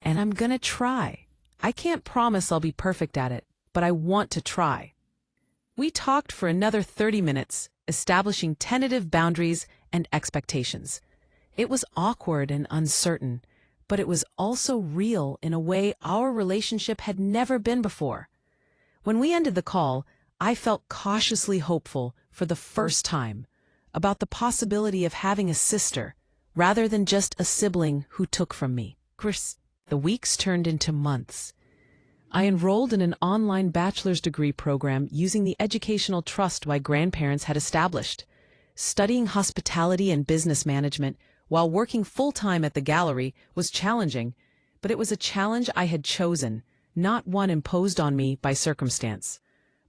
And I'm gonna try. I can't promise I'll be perfect at it, but I want to try. We talked for another 30 minutes, establishing tentative boundaries and expectations. It was awkward and uncertain, but it was also real in a way our relationship had never been before. When we ended the call, I felt cautiously hopeful for the first time about the possibility of having a sister rather than just a sibling who took from me. Chris, the weeks turned into months. I enrolled in an online bachelor's degree program using the educational trust my grandparents had established. Studying hospitality and business management while working full-time at the gallery was challenging, but it was a challenge I had chosen, not one imposed on me by circumstance.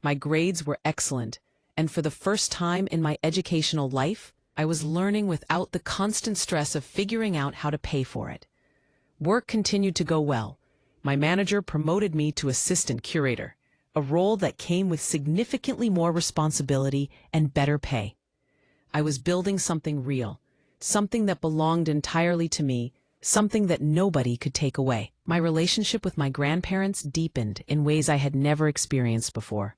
My grades were excellent, and for the first time in my educational life, I was learning without the constant stress of figuring out how to pay for it. Work continued to go well. My manager promoted me to assistant curator, a role that came with significantly more responsibility and better pay. I was building something real, something that belonged entirely to me, something that nobody could take away. My relationship with my grandparents deepened in ways I had never experienced before.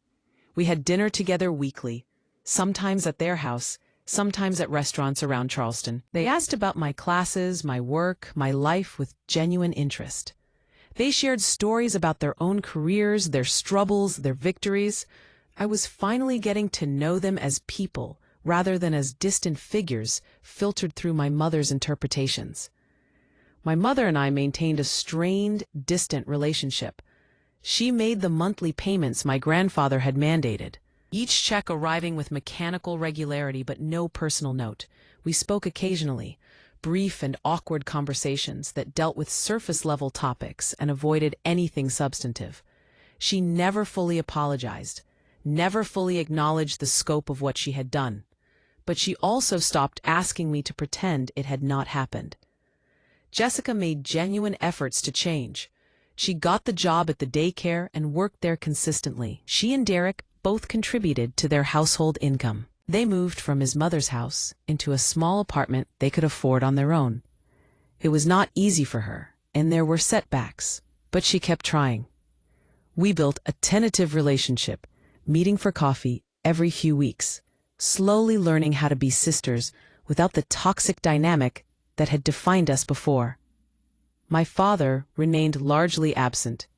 We had dinner together weekly, sometimes at their house, sometimes at restaurants around Charleston. They asked about my classes, my work, my life with genuine interest. They shared stories about their own careers, their struggles, their victories. I was finally getting to know them as people rather than as distant figures filtered through my mother's interpretations. My mother and I maintained a strained, distant relationship. She made the monthly payments my grandfather had mandated, each check arriving with mechanical regularity but no personal note. We spoke occasionally, brief and awkward conversations that dealt with surface-level topics and avoided anything substantive. She never fully apologized, never fully acknowledged the scope of what she had done, but she also stopped asking me to pretend it had not happened. Jessica made genuine efforts to change. She got the job at the daycare and worked there consistently. She and Derek both contributed to their household income. They moved from his mother's house into a small apartment they could afford on their own. It was not easy for her, and there were setbacks, but she kept trying. We built a tentative relationship, meeting for coffee every few weeks, slowly learning how to be sisters without the toxic dynamic that had defined us before. My father remained largely absent,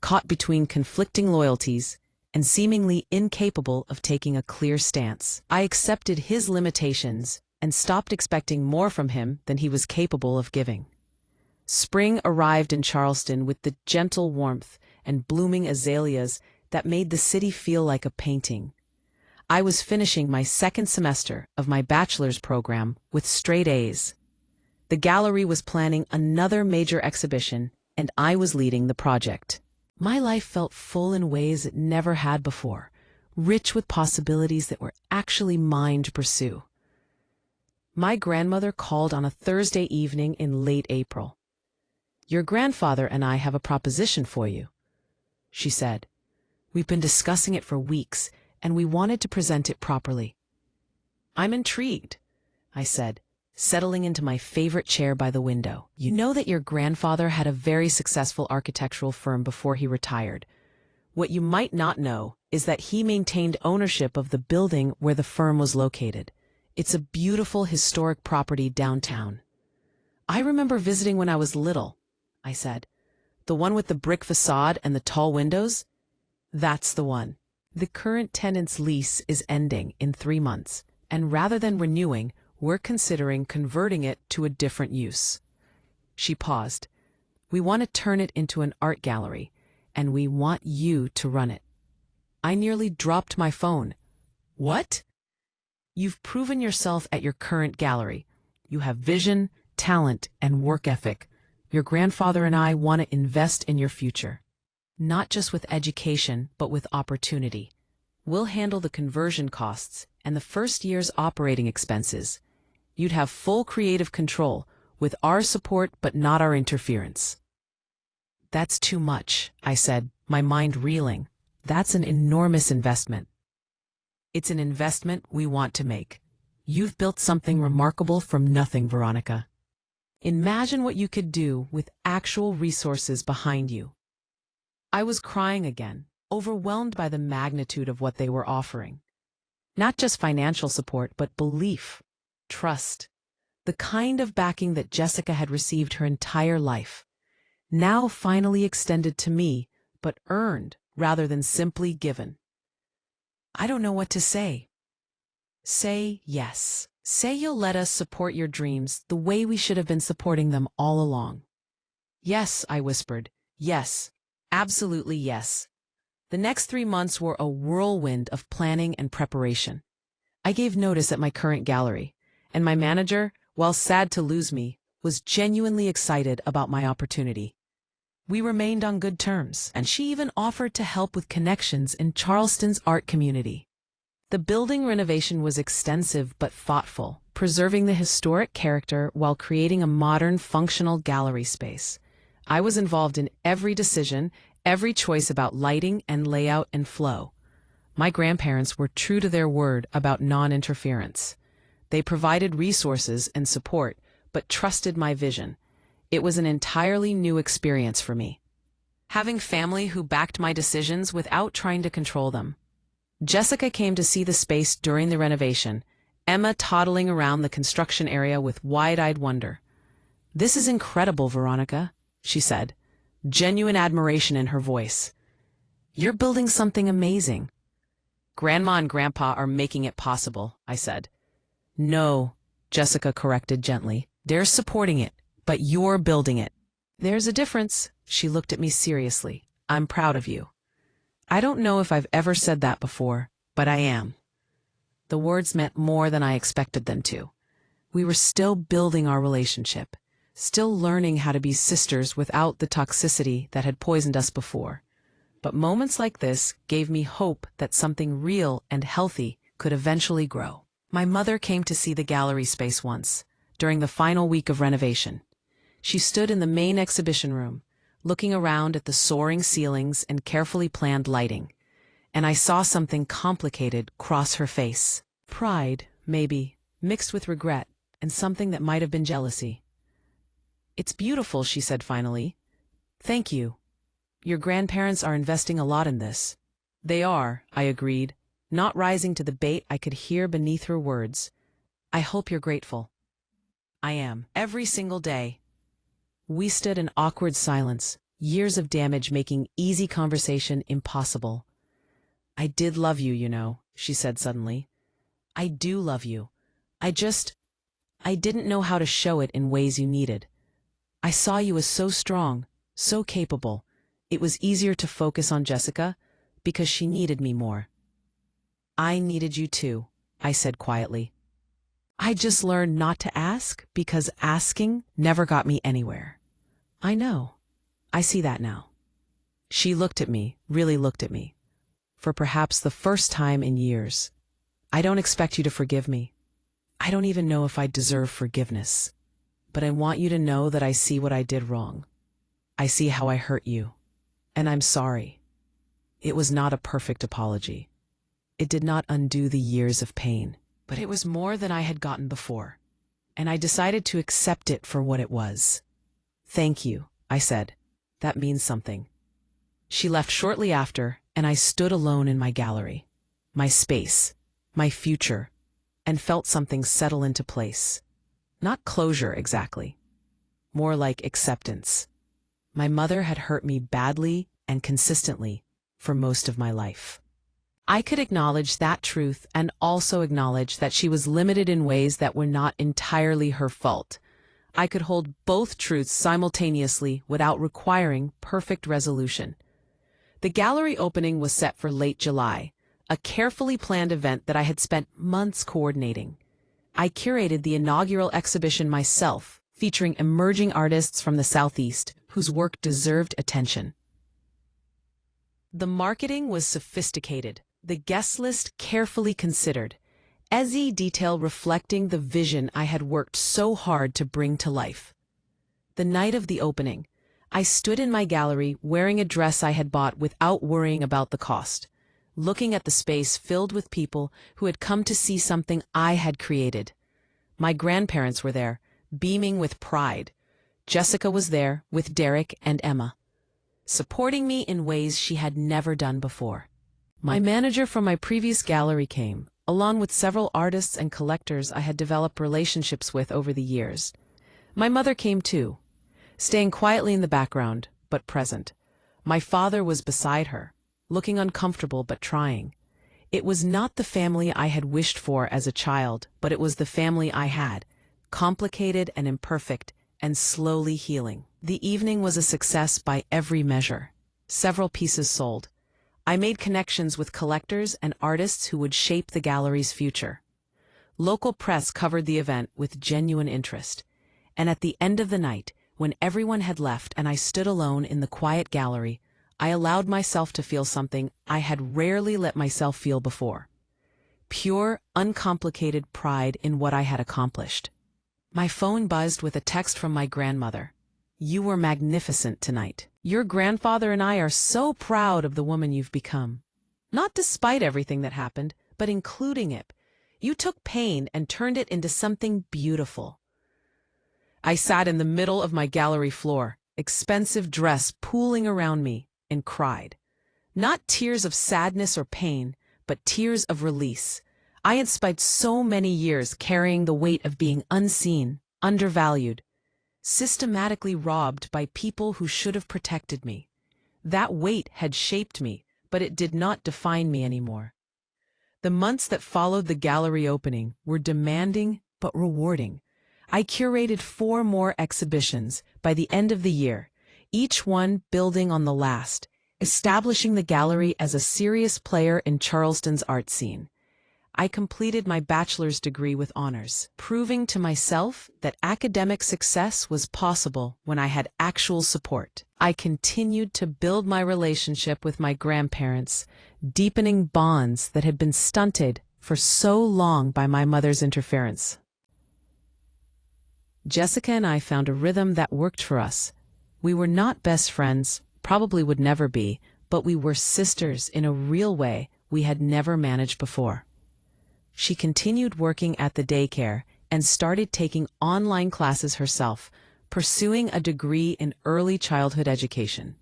caught between conflicting loyalties and seemingly incapable of taking a clear stance. I accepted his limitations and stopped expecting more from him than he was capable of giving. Spring arrived in Charleston with the gentle warmth and blooming azaleas that made the city feel like a painting. I was finishing my second semester of my bachelor's program with straight A's. The gallery was planning another major exhibition, and I was leading the project. My life felt full in ways it never had before, rich with possibilities that were actually mine to pursue. My grandmother called on a Thursday evening in late April. "Your grandfather and I have a proposition for you," she said. "We've been discussing it for weeks, and we wanted to present it properly." "I'm intrigued," I said, settling into my favorite chair by the window. "You know that your grandfather had a very successful architectural firm before he retired. What you might not know is that he maintained ownership of the building where the firm was located. It's a beautiful historic property downtown." "I remember visiting when I was little," I said. "The one with the brick facade and the tall windows?" "That's the one. The current tenant's lease is ending in 3 months, and rather than renewing, we're considering converting it to a different use." She paused. "We want to turn it into an art gallery, and we want you to run it." I nearly dropped my phone. "What?" "You've proven yourself at your current gallery. You have vision, talent, and work ethic. Your grandfather and I want to invest in your future. Not just with education, but with opportunity. We'll handle the conversion costs and the first year's operating expenses. You'd have full creative control, with our support but not our interference." "That's too much," I said, my mind reeling. "That's an enormous investment." "It's an investment we want to make. You've built something remarkable from nothing, Veronica. Imagine what you could do with actual resources behind you." I was crying again, overwhelmed by the magnitude of what they were offering. Not just financial support, but belief, trust, the kind of backing that Jessica had received her entire life, now finally extended to me, but earned rather than simply given. I don't know what to say. Say yes. Say you'll let us support your dreams the way we should have been supporting them all along. Yes, I whispered. Yes. Absolutely yes. The next 3 months were a whirlwind of planning and preparation. I gave notice at my current gallery, and my manager, while sad to lose me, was genuinely excited about my opportunity. We remained on good terms, and she even offered to help with connections in Charleston's art community. The building renovation was extensive but thoughtful, preserving the historic character while creating a modern, functional gallery space. I was involved in every decision, every choice about lighting and layout and flow. My grandparents were true to their word about non-interference. They provided resources and support, but trusted my vision. It was an entirely new experience for me. Having family who backed my decisions without trying to control them. Jessica came to see the space during the renovation, Emma toddling around the construction area with wide-eyed wonder. "This is incredible, Veronica," she said, genuine admiration in her voice. "You're building something amazing." "Grandma and Grandpa are making it possible," I said. "No," Jessica corrected gently. "They're supporting it, but you're building it." "There's a difference." She looked at me seriously. "I'm proud of you." I don't know if I've ever said that before, but I am. The words meant more than I expected them to. We were still building our relationship, still learning how to be sisters without the toxicity that had poisoned us before. But moments like this gave me hope that something real and healthy could eventually grow. My mother came to see the gallery space once, during the final week of renovation. She stood in the main exhibition room, looking around at the soaring ceilings and carefully planned lighting, and I saw something complicated cross her face. Pride, maybe, mixed with regret, and something that might have been jealousy. "It's beautiful," she said finally. "Thank you. Your grandparents are investing a lot in this." "They are," I agreed, not rising to the bait I could hear beneath her words. "I hope you're grateful." "I am, every single day." We stood in awkward silence, years of damage making easy conversation impossible. "I did love you, you know," she said suddenly. "I do love you. I didn't know how to show it in ways you needed. I saw you as so strong, so capable. It was easier to focus on Jessica because she needed me more." "I needed you too," I said quietly. "I just learned not to ask because asking never got me anywhere." "I know. I see that now." She looked at me, really looked at me, for perhaps the first time in years. "I don't expect you to forgive me. I don't even know if I deserve forgiveness. But I want you to know that I see what I did wrong. I see how I hurt you. And I'm sorry." It was not a perfect apology. It did not undo the years of pain, but it was more than I had gotten before. And I decided to accept it for what it was. "Thank you," I said. "That means something." She left shortly after, and I stood alone in my gallery, my space, my future, and felt something settle into place. Not closure exactly, more like acceptance. My mother had hurt me badly and consistently for most of my life. I could acknowledge that truth and also acknowledge that she was limited in ways that were not entirely her fault. I could hold both truths simultaneously without requiring perfect resolution. The gallery opening was set for late July, a carefully planned event that I had spent months coordinating. I curated the inaugural exhibition myself, featuring emerging artists from the Southeast whose work deserved attention. The marketing was sophisticated, the guest list carefully considered, every detail reflecting the vision I had worked so hard to bring to life. The night of the opening, I stood in my gallery wearing a dress I had bought without worrying about the cost, looking at the space filled with people who had come to see something I had created. My grandparents were there, beaming with pride. Jessica was there with Derek and Emma, supporting me in ways she had never done before. My manager from my previous gallery came, along with several artists and collectors I had developed relationships with over the years. My mother came too, staying quietly in the background, but present. My father was beside her, looking uncomfortable but trying. It was not the family I had wished for as a child, but it was the family I had, complicated and imperfect, and slowly healing. The evening was a success by every measure. Several pieces sold. I made connections with collectors and artists who would shape the gallery's future. Local press covered the event with genuine interest. And at the end of the night, when everyone had left and I stood alone in the quiet gallery, I allowed myself to feel something I had rarely let myself feel before. Pure, uncomplicated pride in what I had accomplished. My phone buzzed with a text from my grandmother. "You were magnificent tonight. Your grandfather and I are so proud of the woman you've become. Not despite everything that happened, but including it. You took pain and turned it into something beautiful." I sat in the middle of my gallery floor, expensive dress pooling around me, and cried. Not tears of sadness or pain, but tears of release. I had spent so many years carrying the weight of being unseen, undervalued, systematically robbed by people who should have protected me. That weight had shaped me, but it did not define me anymore. The months that followed the gallery opening were demanding but rewarding. I curated 4 more exhibitions by the end of the year, each one building on the last, establishing the gallery as a serious player in Charleston's art scene. I completed my bachelor's degree with honors, proving to myself that academic success was possible when I had actual support. I continued to build my relationship with my grandparents, deepening bonds that had been stunted for so long by my mother's interference. Jessica and I found a rhythm that worked for us. We were not best friends, probably would never be, but we were sisters in a real way we had never managed before. She continued working at the daycare and started taking online classes herself, pursuing a degree in early childhood education.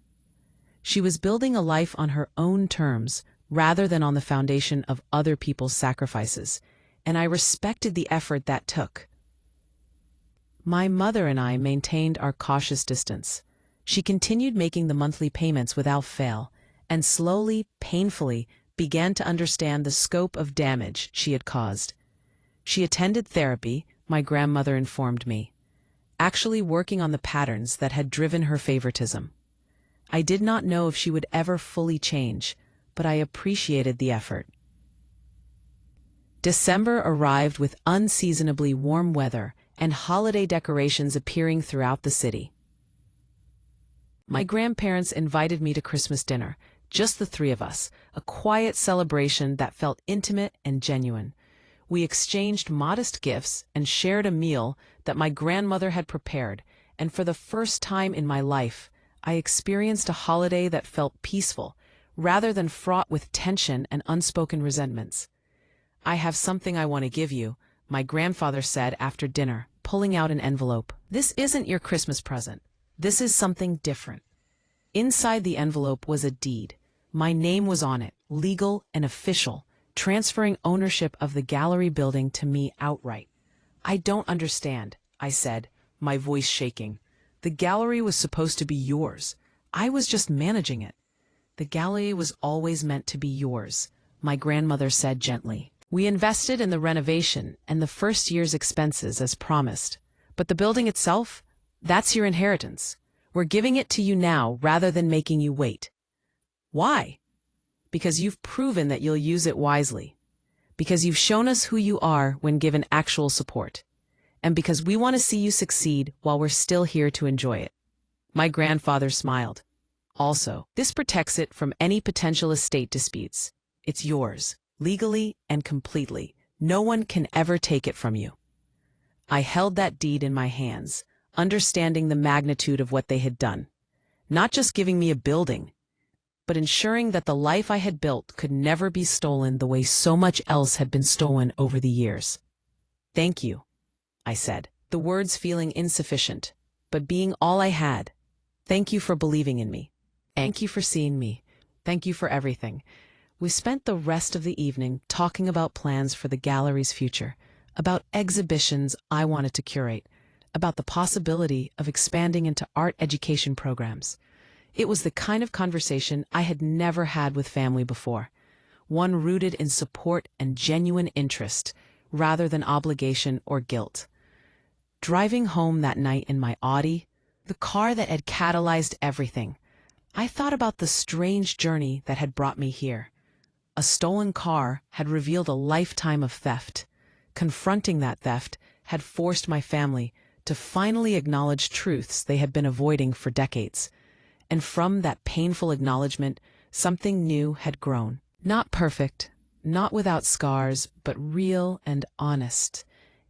She was building a life on her own terms rather than on the foundation of other people's sacrifices, and I respected the effort that took. My mother and I maintained our cautious distance. She continued making the monthly payments without fail, and slowly, painfully, began to understand the scope of damage she had caused. She attended therapy, my grandmother informed me, actually working on the patterns that had driven her favoritism. I did not know if she would ever fully change, but I appreciated the effort. December arrived with unseasonably warm weather and holiday decorations appearing throughout the city. My grandparents invited me to Christmas dinner, just the 3 of us, a quiet celebration that felt intimate and genuine. We exchanged modest gifts and shared a meal that my grandmother had prepared, and for the first time in my life, I experienced a holiday that felt peaceful, rather than fraught with tension and unspoken resentments. "I have something I want to give you," my grandfather said after dinner, pulling out an envelope. "This isn't your Christmas present. This is something different." Inside the envelope was a deed. My name was on it, legal and official, transferring ownership of the gallery building to me outright. "I don't understand," I said, my voice shaking. "The gallery was supposed to be yours. I was just managing it." "The gallery was always meant to be yours," my grandmother said gently. "We invested in the renovation and the first year's expenses as promised. But the building itself, that's your inheritance. We're giving it to you now rather than making you wait." "Why?" "Because you've proven that you'll use it wisely. Because you've shown us who you are when given actual support. And because we want to see you succeed while we're still here to enjoy it." My grandfather smiled. "Also, this protects it from any potential estate disputes. It's yours, legally and completely. No one can ever take it from you." I held that deed in my hands, understanding the magnitude of what they had done. Not just giving me a building, but ensuring that the life I had built could never be stolen the way so much else had been stolen over the years. "Thank you," I said, the words feeling insufficient, but being all I had. "Thank you for believing in me. Thank you for seeing me. Thank you for everything." We spent the rest of the evening talking about plans for the gallery's future, about exhibitions I wanted to curate, about the possibility of expanding into art education programs. It was the kind of conversation I had never had with family before. one rooted in support and genuine interest, rather than obligation or guilt. Driving home that night in my Audi, the car that had catalyzed everything, I thought about the strange journey that had brought me here. A stolen car had revealed a lifetime of theft. Confronting that theft had forced my family to finally acknowledge truths they had been avoiding for decades. And from that painful acknowledgement, something new had grown. Not perfect, not without scars, but real and honest,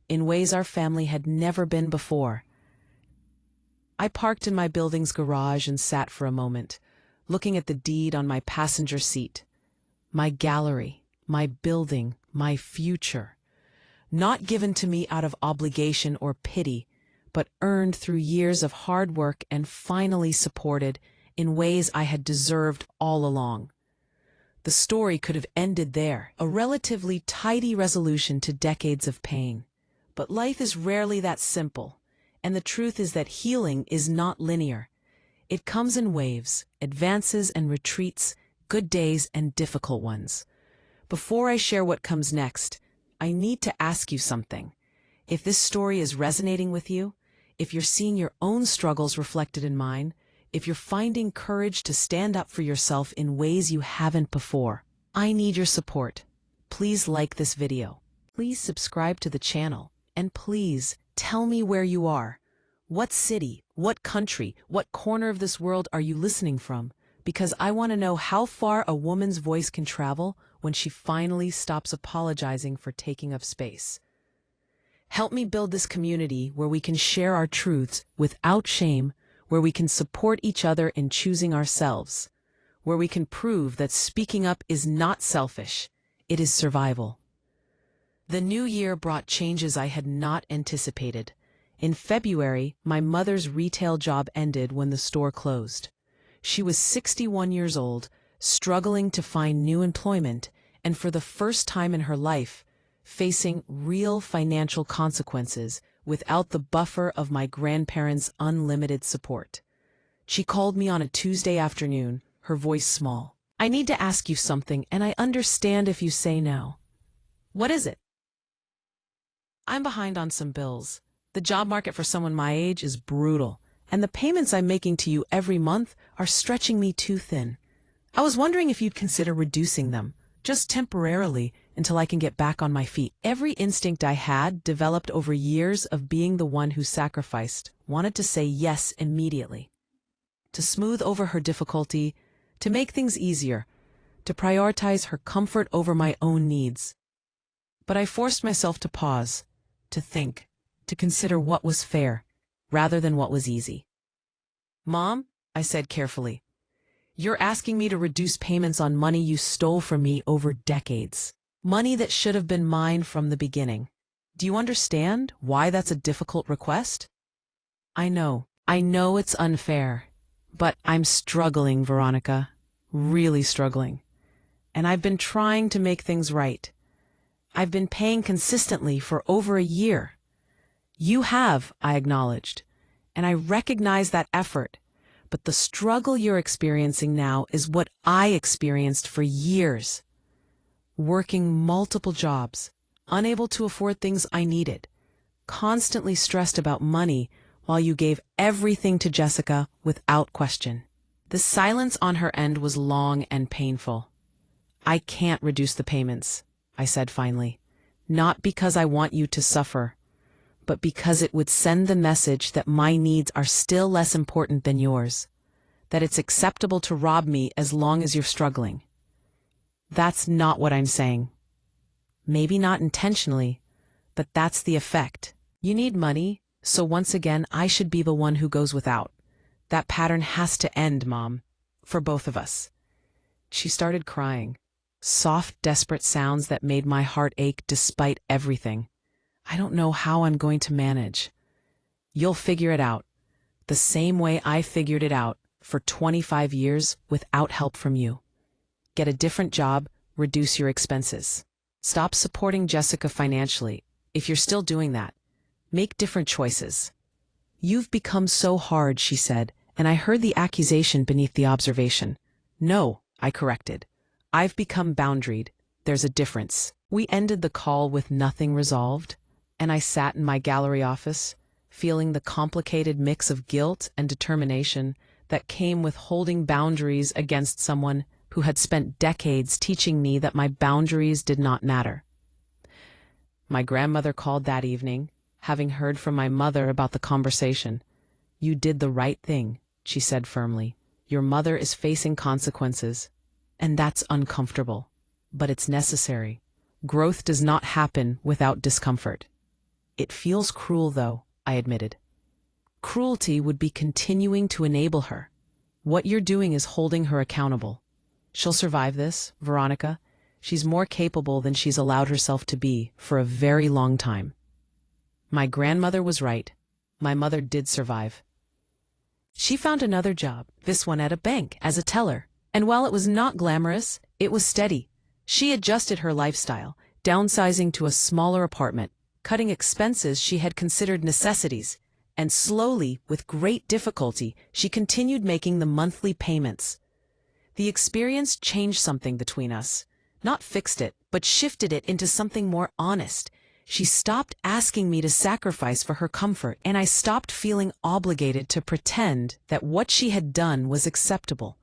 in ways our family had never been before. I parked in my building's garage and sat for a moment, looking at the deed on my passenger seat. My gallery, my building, my future. Not given to me out of obligation or pity, but earned through years of hard work and finally supported in ways I had deserved all along. The story could have ended there, a relatively tidy resolution to decades of pain. But life is rarely that simple, and the truth is that healing is not linear. It comes in waves, advances and retreats, good days and difficult ones. Before I share what comes next, I need to ask you something. If this story is resonating with you, if you're seeing your own struggles reflected in mine, if you're finding courage to stand up for yourself in ways you haven't before, I need your support. Please like this video. Please subscribe to the channel. And please tell me where you are. What city, what country, what corner of this world are you listening from? Because I want to know how far a woman's voice can travel when she finally stops apologizing for taking up space. Help me build this community where we can share our truths without shame, where we can support each other in choosing ourselves, where we can prove that speaking up is not selfish, it is survival. The new year brought changes I had not anticipated. In February, my mother's retail job ended when the store closed. She was 61 years old, struggling to find new employment, and for the first time in her life, facing real financial consequences without the buffer of my grandparents' unlimited support. She called me on a Tuesday afternoon, her voice small. "I need to ask you something, and I understand if you say no." "What is it?" "I'm behind on some bills. The job market for someone my age is brutal, and the payments I'm making to you every month are stretching me too thin. I was wondering if you'd consider reducing them, just temporarily, until I can get back on my feet." Every instinct I had, developed over years of being the one who sacrificed, wanted to say yes immediately. To smooth over her difficulty, to make things easier, to prioritize her comfort over my own needs. But I forced myself to pause, to think, to consider what was fair, rather than what was easy. "Mom," I said carefully, "you're asking me to reduce payments on money you stole from me over decades. Money that should have been mine from the beginning. Do you understand why that's a difficult request?" I know it's unfair, but I'm struggling, Veronica, really struggling. And I've been trying to make things right. I've been paying consistently for over a year. You have, I acknowledged, and I recognize that effort, but the struggle you're experiencing now is what I experienced for years. Working multiple jobs, unable to afford things I needed, constantly stressed about money while you gave everything to Jessica without question. The silence on her end was long and painful. "I can't reduce the payments," I said finally, "not because I want you to suffer, but because it would send the message that my needs are still less important than yours, that it's acceptable to rob me as long as you're struggling." That's not what I'm saying. Maybe not intentionally, but that's the effect. You need money, so once again I should be the one who goes without. That pattern has to end, Mom, for both of us. She started crying, soft, desperate sounds that made my heart ache despite everything. "I don't know how I'm going to manage." "You'll figure it out, the same way I figured it out for 25 years without help from you. Get a different job, reduce your expenses. Stop supporting Jessica financially. If you're still doing that, make different choices." "You've become so hard," she said, and I heard the accusation beneath the observation. "No," I corrected. I've become boundaried. There's a difference. We ended the call with nothing resolved, and I sat in my gallery office, feeling the complicated mix of guilt and determination that came with holding boundaries against someone who had spent decades teaching me that my boundaries did not matter. My grandmother called that evening, having heard from my mother about the conversation. "You did the right thing," she said firmly. "Your mother is facing consequences, and that's uncomfortable, but it's necessary. Growth does not happen without discomfort." "It feels cruel, though," I admitted. "Cruelty would be continuing to enable her. What you're doing is holding her accountable. She'll survive this, Veronica. She's more capable than she's allowed herself to be for a very long time." My grandmother was right. My mother did survive. She found another job, this one at a bank, as a teller. And while it was not glamorous, it was steady. She adjusted her lifestyle, downsizing to a smaller apartment, cutting expenses she had considered necessities, and slowly, with great difficulty, she continued making the monthly payments. The experience changed something between us. Not fixed it, but shifted it into something more honest. She stopped asking me to sacrifice for her comfort, and I stopped feeling obligated to pretend that what she had done was acceptable.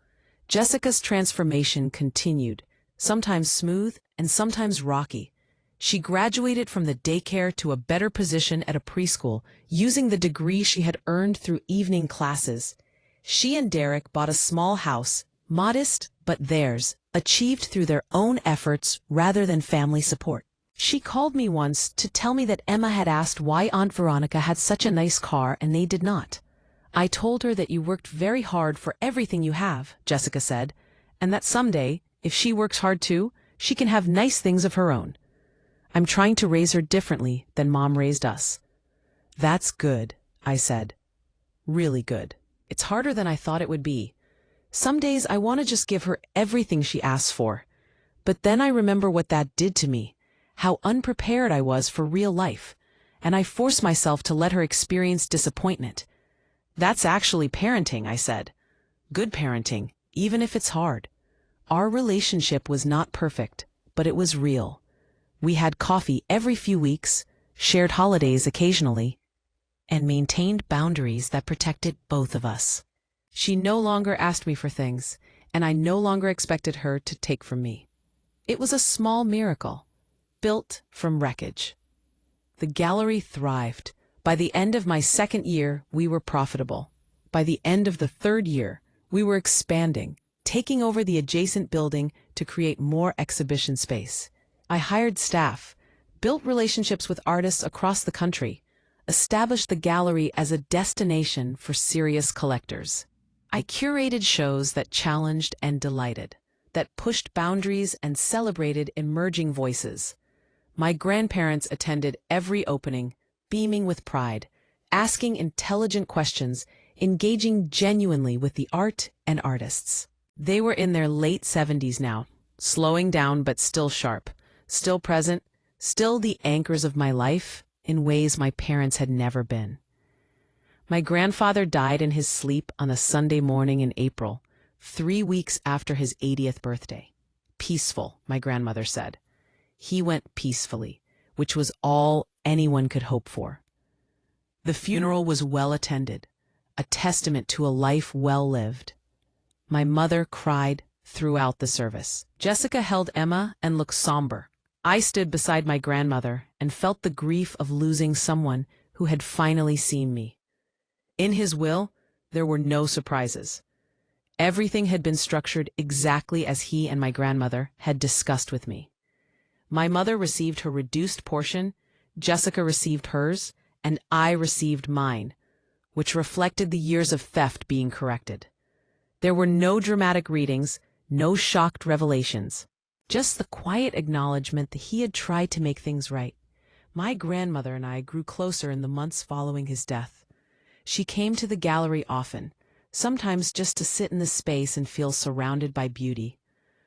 Jessica's transformation continued, sometimes smooth and sometimes rocky. She graduated from the daycare to a better position at a preschool, using the degree she had earned through evening classes. She and Derek bought a small house, modest but theirs, achieved through their own efforts rather than family support. She called me once to tell me that Emma had asked why Aunt Veronica had such a nice car and they did not. "I told her that you worked very hard for everything you have," Jessica said, "and that someday, if she works hard too, she can have nice things of her own. I'm trying to raise her differently than Mom raised us." "That's good," I said. "Really good. It's harder than I thought it would be. Some days I want to just give her everything she asks for. But then I remember what that did to me, how unprepared I was for real life, and I force myself to let her experience disappointment. That's actually parenting," I said. "Good parenting, even if it's hard." Our relationship was not perfect, but it was real. We had coffee every few weeks, shared holidays occasionally, and maintained boundaries that protected both of us. She no longer asked me for things, and I no longer expected her to take from me. It was a small miracle, built from wreckage. The gallery thrived. By the end of my second year, we were profitable. By the end of the third year, we were expanding, taking over the adjacent building to create more exhibition space. I hired staff, built relationships with artists across the country, established the gallery as a destination for serious collectors. I curated shows that challenged and delighted, that pushed boundaries and celebrated emerging voices. My grandparents attended every opening, beaming with pride, asking intelligent questions, engaging genuinely with the art and artists. They were in their late 70s now, slowing down but still sharp, still present, still the anchors of my life in ways my parents had never been. My grandfather died in his sleep on a Sunday morning in April, 3 weeks after his 80th birthday. Peaceful, my grandmother said. He went peacefully, which was all anyone could hope for. The funeral was well attended, a testament to a life well lived. My mother cried throughout the service. Jessica held Emma and looked somber. I stood beside my grandmother and felt the grief of losing someone who had finally seen me. In his will, there were no surprises. Everything had been structured exactly as he and my grandmother had discussed with me. My mother received her reduced portion, Jessica received hers, and I received mine, which reflected the years of theft being corrected. There were no dramatic readings, no shocked revelations, just the quiet acknowledgement that he had tried to make things right. My grandmother and I grew closer in the months following his death. She came to the gallery often, sometimes just to sit in the space and feel surrounded by beauty.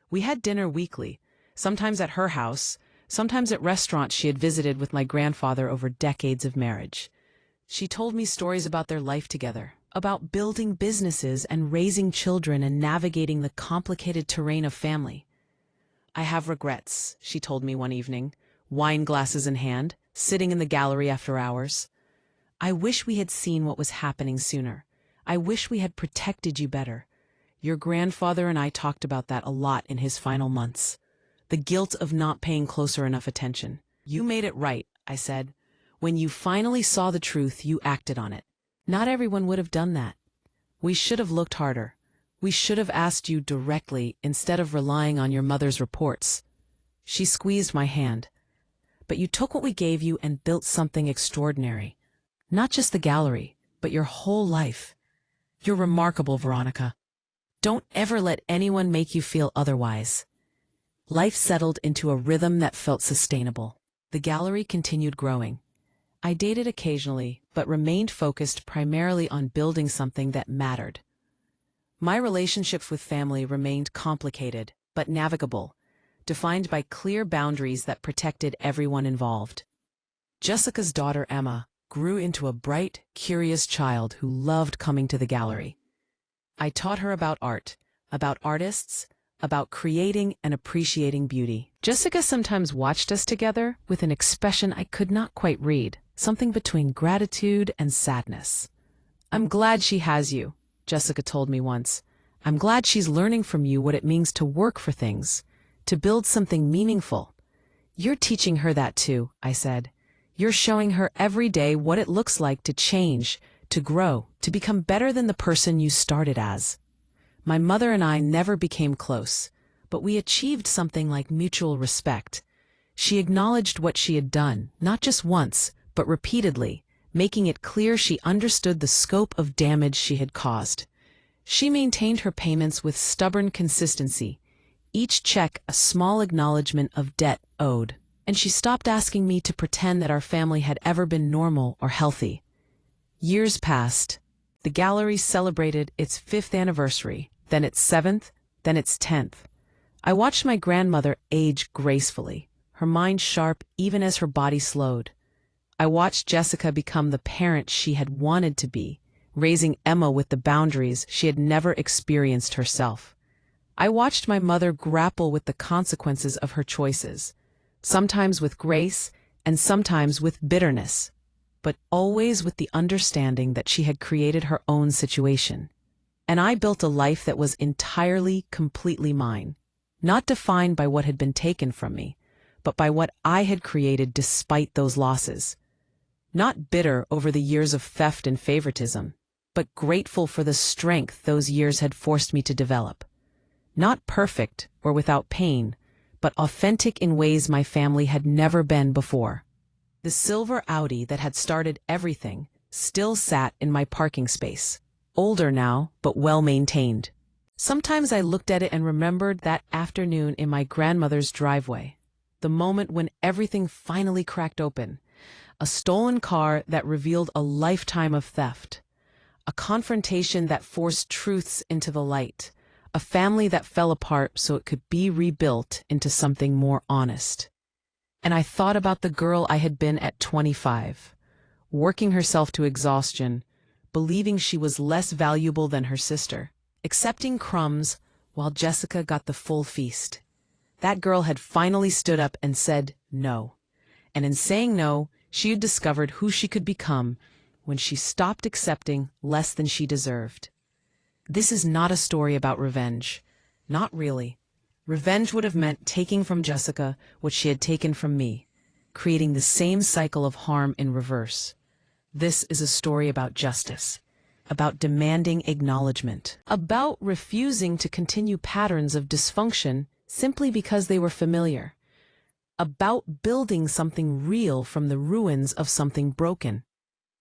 We had dinner weekly, sometimes at her house, sometimes at restaurants she had visited with my grandfather over decades of marriage. She told me stories about their life together, about building businesses and raising children and navigating the complicated terrain of family. I have regrets, she told me one evening, wine glasses in hand, sitting in the gallery after hours. I wish we had seen what was happening sooner. I wish we had protected you better. Your grandfather and I talked about that a lot in his final months. The guilt of not paying closer enough attention. You made it right, I said. When you finally saw the truth, you acted on it. Not everyone would have done that. We should have looked harder. We should have asked you directly instead of relying on your mother's reports. She squeezed my hand. But you took what we gave you and built something extraordinary. Not just the gallery, but your whole life. You're remarkable, Veronica. Don't ever let anyone make you feel otherwise. Life settled into a rhythm that felt sustainable. The gallery continued growing. I dated occasionally, but remained focused primarily on building something that mattered. My relationships with family remained complicated, but navigable, defined by clear boundaries that protected everyone involved. Jessica's daughter, Emma, grew into a bright, curious child who loved coming to the gallery. I taught her about art, about artists, about creating and appreciating beauty. Jessica sometimes watched us together with an expression I could not quite read, something between gratitude and sadness. I'm glad she has you, Jessica told me once. I'm glad she's learning from you what it means to work for things, to build something meaningful. You're teaching her that too, I said. You're showing her every day what it looks like to change, to grow, to become better than the person you started as. My mother and I never became close, but we achieved something like mutual respect. She acknowledged what she had done, not just once, but repeatedly, making it clear she understood the scope of damage she had caused. She maintained her payments with stubborn consistency, each check a small acknowledgement of debt owed, and she stopped asking me to pretend that our family had ever been normal or healthy. Years passed. The gallery celebrated its 5th anniversary, then its 7th, then its 10th. I watched my grandmother age gracefully, her mind sharp even as her body slowed. I watched Jessica become the parent she had wanted to be, raising Emma with the boundaries she had never experienced herself. I watched my mother grapple with the consequences of her choices, sometimes with grace and sometimes with bitterness, but always with the understanding that she had created her own situation. And I built a life that was entirely, completely mine, not defined by what had been taken from me, but by what I had created despite those losses. Not bitter over the years of theft and favoritism, but grateful for the strength those years had forced me to develop. Not perfect or without pain, but authentic in ways my family had never been before. The silver Audi that had started everything still sat in my parking space, older now, but well-maintained. Sometimes I looked at it and remembered that afternoon in my grandmother's driveway, the moment when everything finally cracked open, a stolen car that revealed a lifetime of theft, a confrontation that forced truths into the light, a family that fell apart so it could be rebuilt into something more honest. And I thought about the girl I had been at 25, working herself to exhaustion, believing she was less valuable than her sister, accepting crumbs while Jessica got the full feast. That girl had finally stood up and said no. And in saying no, she had discovered who she could become when she stopped accepting less than she deserved. This is not a story about revenge. Not really. Revenge would have meant taking from Jessica what she had taken from me, creating the same cycle of harm in reverse. This is a story about justice, about demanding acknowledgement, about refusing to continue patterns of dysfunction simply because they were familiar, about building something real from the ruins of something broken.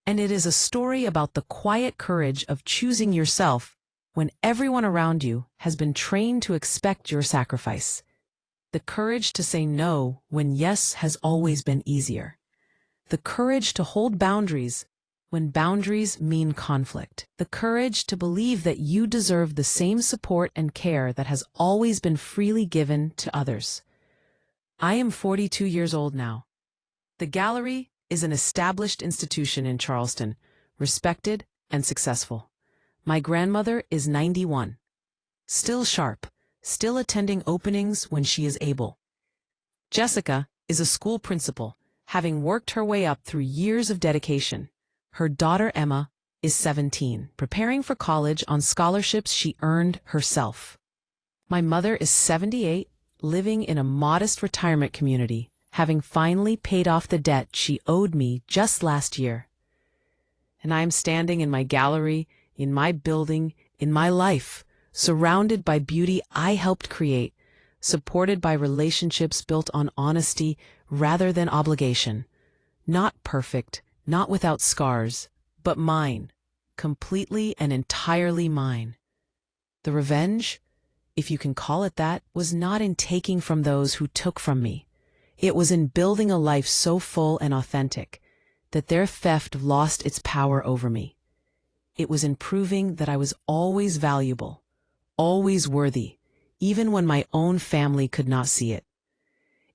And it is a story about the quiet courage of choosing yourself when everyone around you has been trained to expect your sacrifice. The courage to say no when yes has always been easier. The courage to hold boundaries when boundaries mean conflict. The courage to believe that you deserve the same support and care that has always been freely given to others. I am 42 years old now. The gallery is an established institution in Charleston, respected and successful. My grandmother is 91. Still sharp, still attending openings when she is able. Jessica is a school principal, having worked her way up through years of dedication. Her daughter Emma is 17, preparing for college on scholarships she earned herself. My mother is 78, living in a modest retirement community, having finally paid off the debt she owed me just last year. And I am standing in my gallery, in my building, in my life, surrounded by beauty I helped create, supported by relationships built on honesty rather than obligation. Not perfect, not without scars, but mine, completely and entirely mine. The revenge, if you can call it that, was not in taking from those who took from me. It was in building a life so full and authentic that their theft lost its power over me. It was in proving that I was always valuable, always worthy, even when my own family could not see it.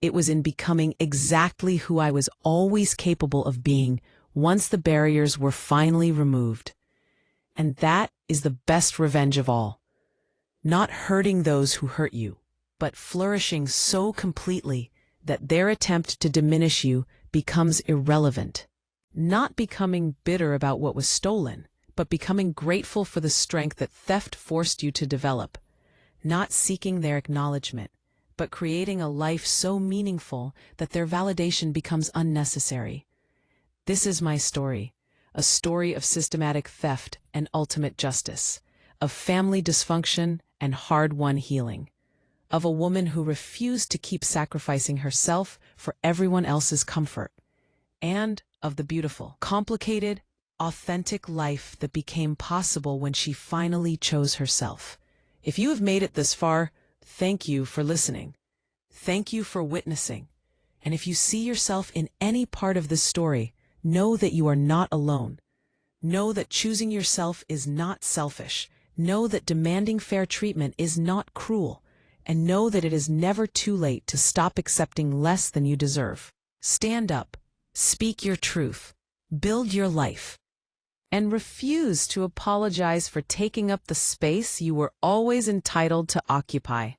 It was in becoming exactly who I was always capable of being once the barriers were finally removed. And that is the best revenge of all. Not hurting those who hurt you, but flourishing so completely that their attempt to diminish you becomes irrelevant. Not becoming bitter about what was stolen, but becoming grateful for the strength that theft forced you to develop. Not seeking their acknowledgement, but creating a life so meaningful that their validation becomes unnecessary. This is my story, a story of systematic theft and ultimate justice, of family dysfunction and hard-won healing, of a woman who refused to keep sacrificing herself for everyone else's comfort, and of the beautiful, complicated, authentic life that became possible when she finally chose herself. If you have made it this far, thank you for listening. Thank you for witnessing. And if you see yourself in any part of this story, know that you are not alone. Know that choosing yourself is not selfish. Know that demanding fair treatment is not cruel. And know that it is never too late to stop accepting less than you deserve. Stand up. Speak your truth. Build your life. And refuse to apologize for taking up the space you were always entitled to occupy.